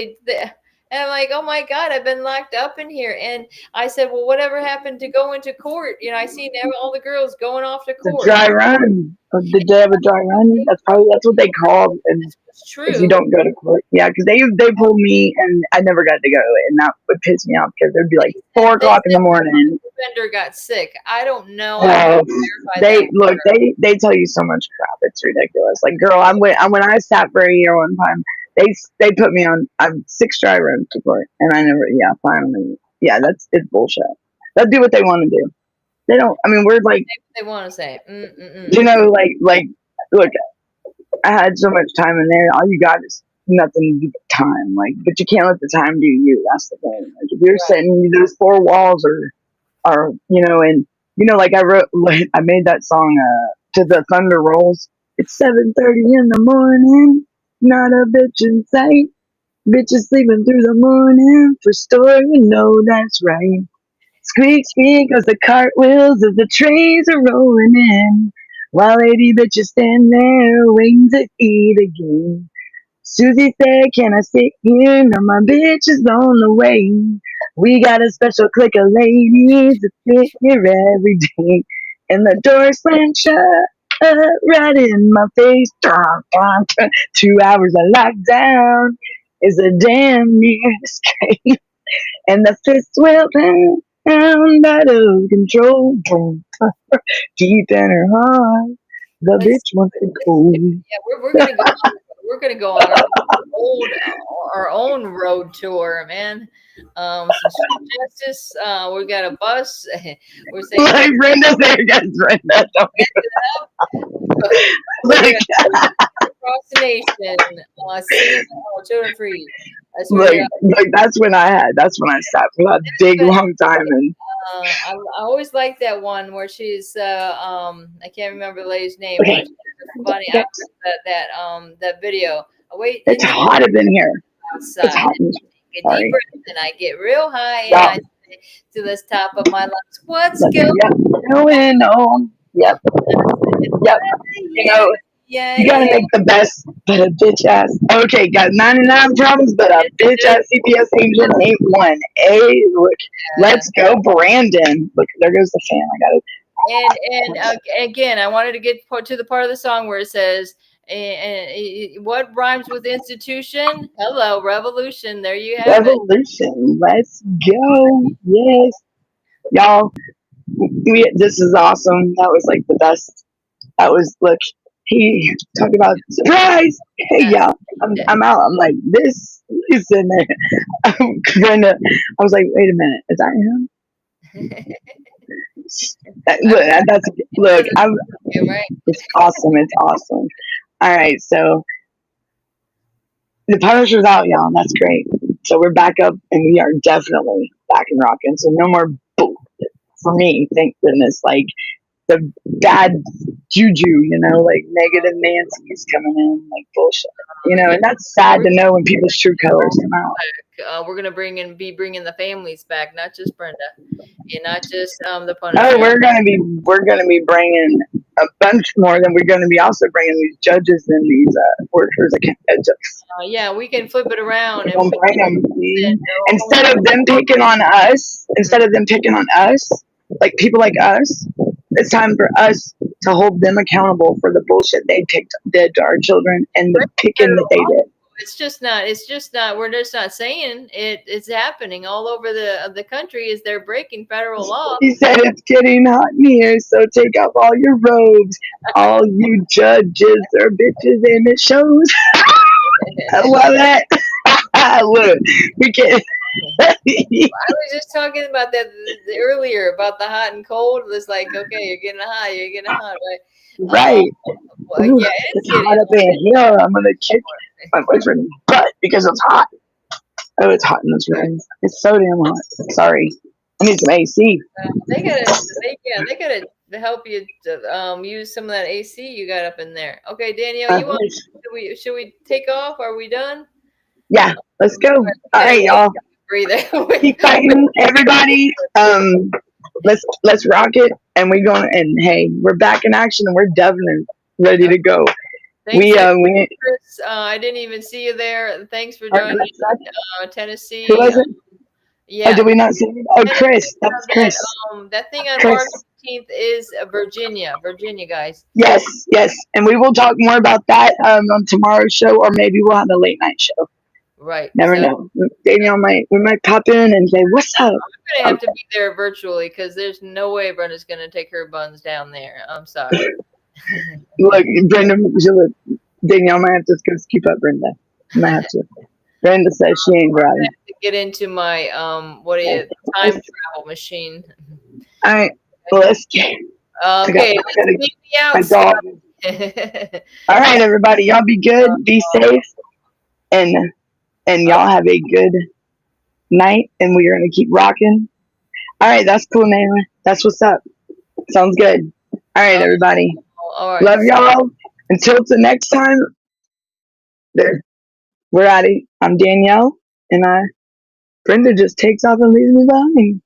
And I'm like, oh my God, I've been locked up in here. And I said, well, whatever happened to go into court? I seen all the girls going off to court. The dry run. Did they have a dry run? That's what they called. And true. If you don't go to court, yeah, because they pulled me and I never got to go, and that would piss me off because it'd be like 4 o'clock in the morning. The vendor got sick. I don't know. They tell you so much crap. It's ridiculous. Like, girl, when I sat for a year one time. They put me on 6 dry run support, and I never. Yeah, finally. Yeah, it's bullshit. They'll do what they want to do. They don't. I mean, we're like they want to say. Look, I had so much time in there. All you got is nothing to do but time. Like, but you can't let the time do you. That's the thing. Like, if you're sitting, those four walls are and like I wrote, like, I made that song to the thunder rolls. It's 7:30 in the morning. Not a bitch in sight. Bitches sleeping through the morning. For store, that's right. Squeak, squeak, as the cartwheels of the trains are rolling in. While 80 bitches stand there waiting to eat again. Susie said, can I sit here? Now my bitch is on the way. We got a special clique of ladies that sit here every day. And the door slammed shut right in my face. 2 hours of lockdown is a damn near escape. And the fists will pound out of control. Deep in her heart, the bitch wants to go. Yeah, we're gonna go. We're gonna go on our own road tour, man. Some street justice. We got a bus. We're saying Like Brenda, there goes Brenda. Don't we're gonna across the nation, singing children free. That's where we are. like that's when I sat for that big long time and I always like that one where she's I can't remember the lady's name, okay, but she's funny. I that video. Oh, wait, it's hot up in here. It's outside. hot. Take a deep breath and I get real high and Yeah. I say to the top of my lungs, what's Yep. going on? Yep. Yep. yeah, yeah, You gotta yeah. make the best, but a bitch ass. Okay, got 99 problems, but a bitch ass CPS agent ain't one. Hey, look, let's go, Brandon. Look, there goes the fan. I got it. And again, I wanted to get to the part of the song where it says, what rhymes with institution? Hello, revolution. There you have it. Revolution. Let's go. Yes, y'all. This is awesome. That was like the best. That was look. He talked about surprise. Hey, Yeah. y'all. I'm out. I'm like this is in there. Brenda. I was like, wait a minute. Is that him? Look. I'm. Right. It's awesome. It's awesome. All right. So the Punisher's out, y'all. That's great. So we're back up, and we are definitely back and rocking. So no more boo for me. Thank goodness. Like the bad juju, like negative Nancy's coming in, like bullshit, and that's sad to know when people's true colors come out. We're gonna be bringing the families back, not just Brenda, and not just the Punisher. Oh, we're gonna be bringing a bunch more. Than we're gonna be also bringing these judges and these workers. Yeah, we can flip it around and bring them instead of them picking on us. Instead of them picking on us, like people like us. It's time for us to hold them accountable for the bullshit they did to our children and the picking that they did. It's just not. We're just not saying it. It's happening all over the country. Is they're breaking federal law. He said it's getting hot in here, so take off all your robes. All you judges are bitches, and it shows. I love that. Look, we can. I was just talking about that earlier about the hot and cold. It's like, okay, you're getting hot, right? Right. Well, yeah, it's hot up in here. I'm gonna kick my boyfriend's butt because it's hot. Oh, it's hot in this room. It's so damn hot. Sorry, I need some AC. They gotta help you to use some of that AC you got up in there. Okay, Danielle, should we take off? Are we done? Yeah, let's go. All right, y'all. Keep fighting, everybody. Let's rock it, and we're going. And hey, we're back in action, and we're definitely ready to go. Thanks, Chris. I didn't even see you there. Thanks for joining Tennessee. Who was it? Yeah. Oh, did we not see you? Oh, Chris. That's Chris. That thing on March 15th is Virginia, guys. Yes. And we will talk more about that on tomorrow's show, or maybe we'll have a late night show. Right. Never know. Danielle we might pop in and say, what's up? I'm gonna have to be there virtually because there's no way Brenda's gonna take her buns down there. I'm sorry. Look, Brenda, Danielle might have to keep up, Brenda. Might have to. Brenda says she ain't driving. I have to get into my time travel machine. All right, well, let's get. Okay, let's take me out. All right, everybody, y'all be good, be safe, and y'all have a good night. And we're gonna keep rocking. All right, that's cool, Naylor. That's what's up. Sounds good. All right, everybody. All right. Love y'all. Until the next time. There, we're at it. I'm Danielle, and Brenda just takes off and leaves me behind.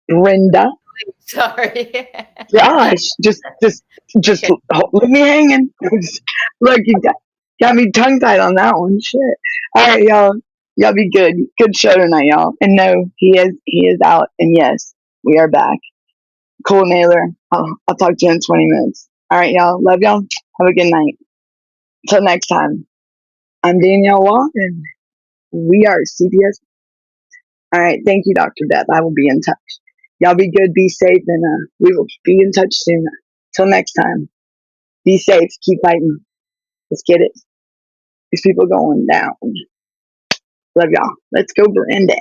Brenda. Sorry. Gosh, just Okay. leave me hanging. Look, you got me tongue tied on that one. Shit. All right, y'all. Y'all be good. Good show tonight, y'all. And no, he is out. And yes, we are back. Cool, Naylor. I'll talk to you in 20 minutes. All right, y'all. Love y'all. Have a good night. Till next time. I'm Danielle Wall, and we are CPS. All right. Thank you, Dr. Death. I will be in touch. Y'all be good, be safe, and we will be in touch soon. Till next time. Be safe. Keep fighting. Let's get it. These people going down. Love y'all. Let's go, Brandon.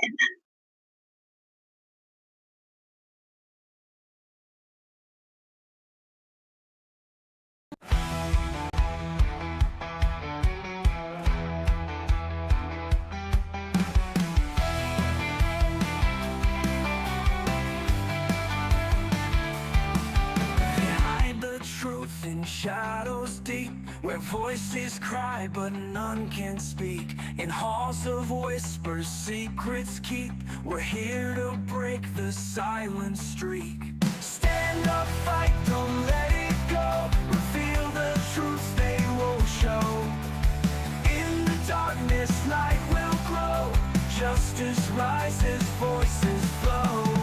Behind the truth in shadows deep, where voices cry but none can speak. In halls of whispers, secrets keep. We're here to break the silent streak. Stand up, fight, don't let it go. Reveal the truth they won't show. In the darkness, light will grow. Justice rises, voices flow.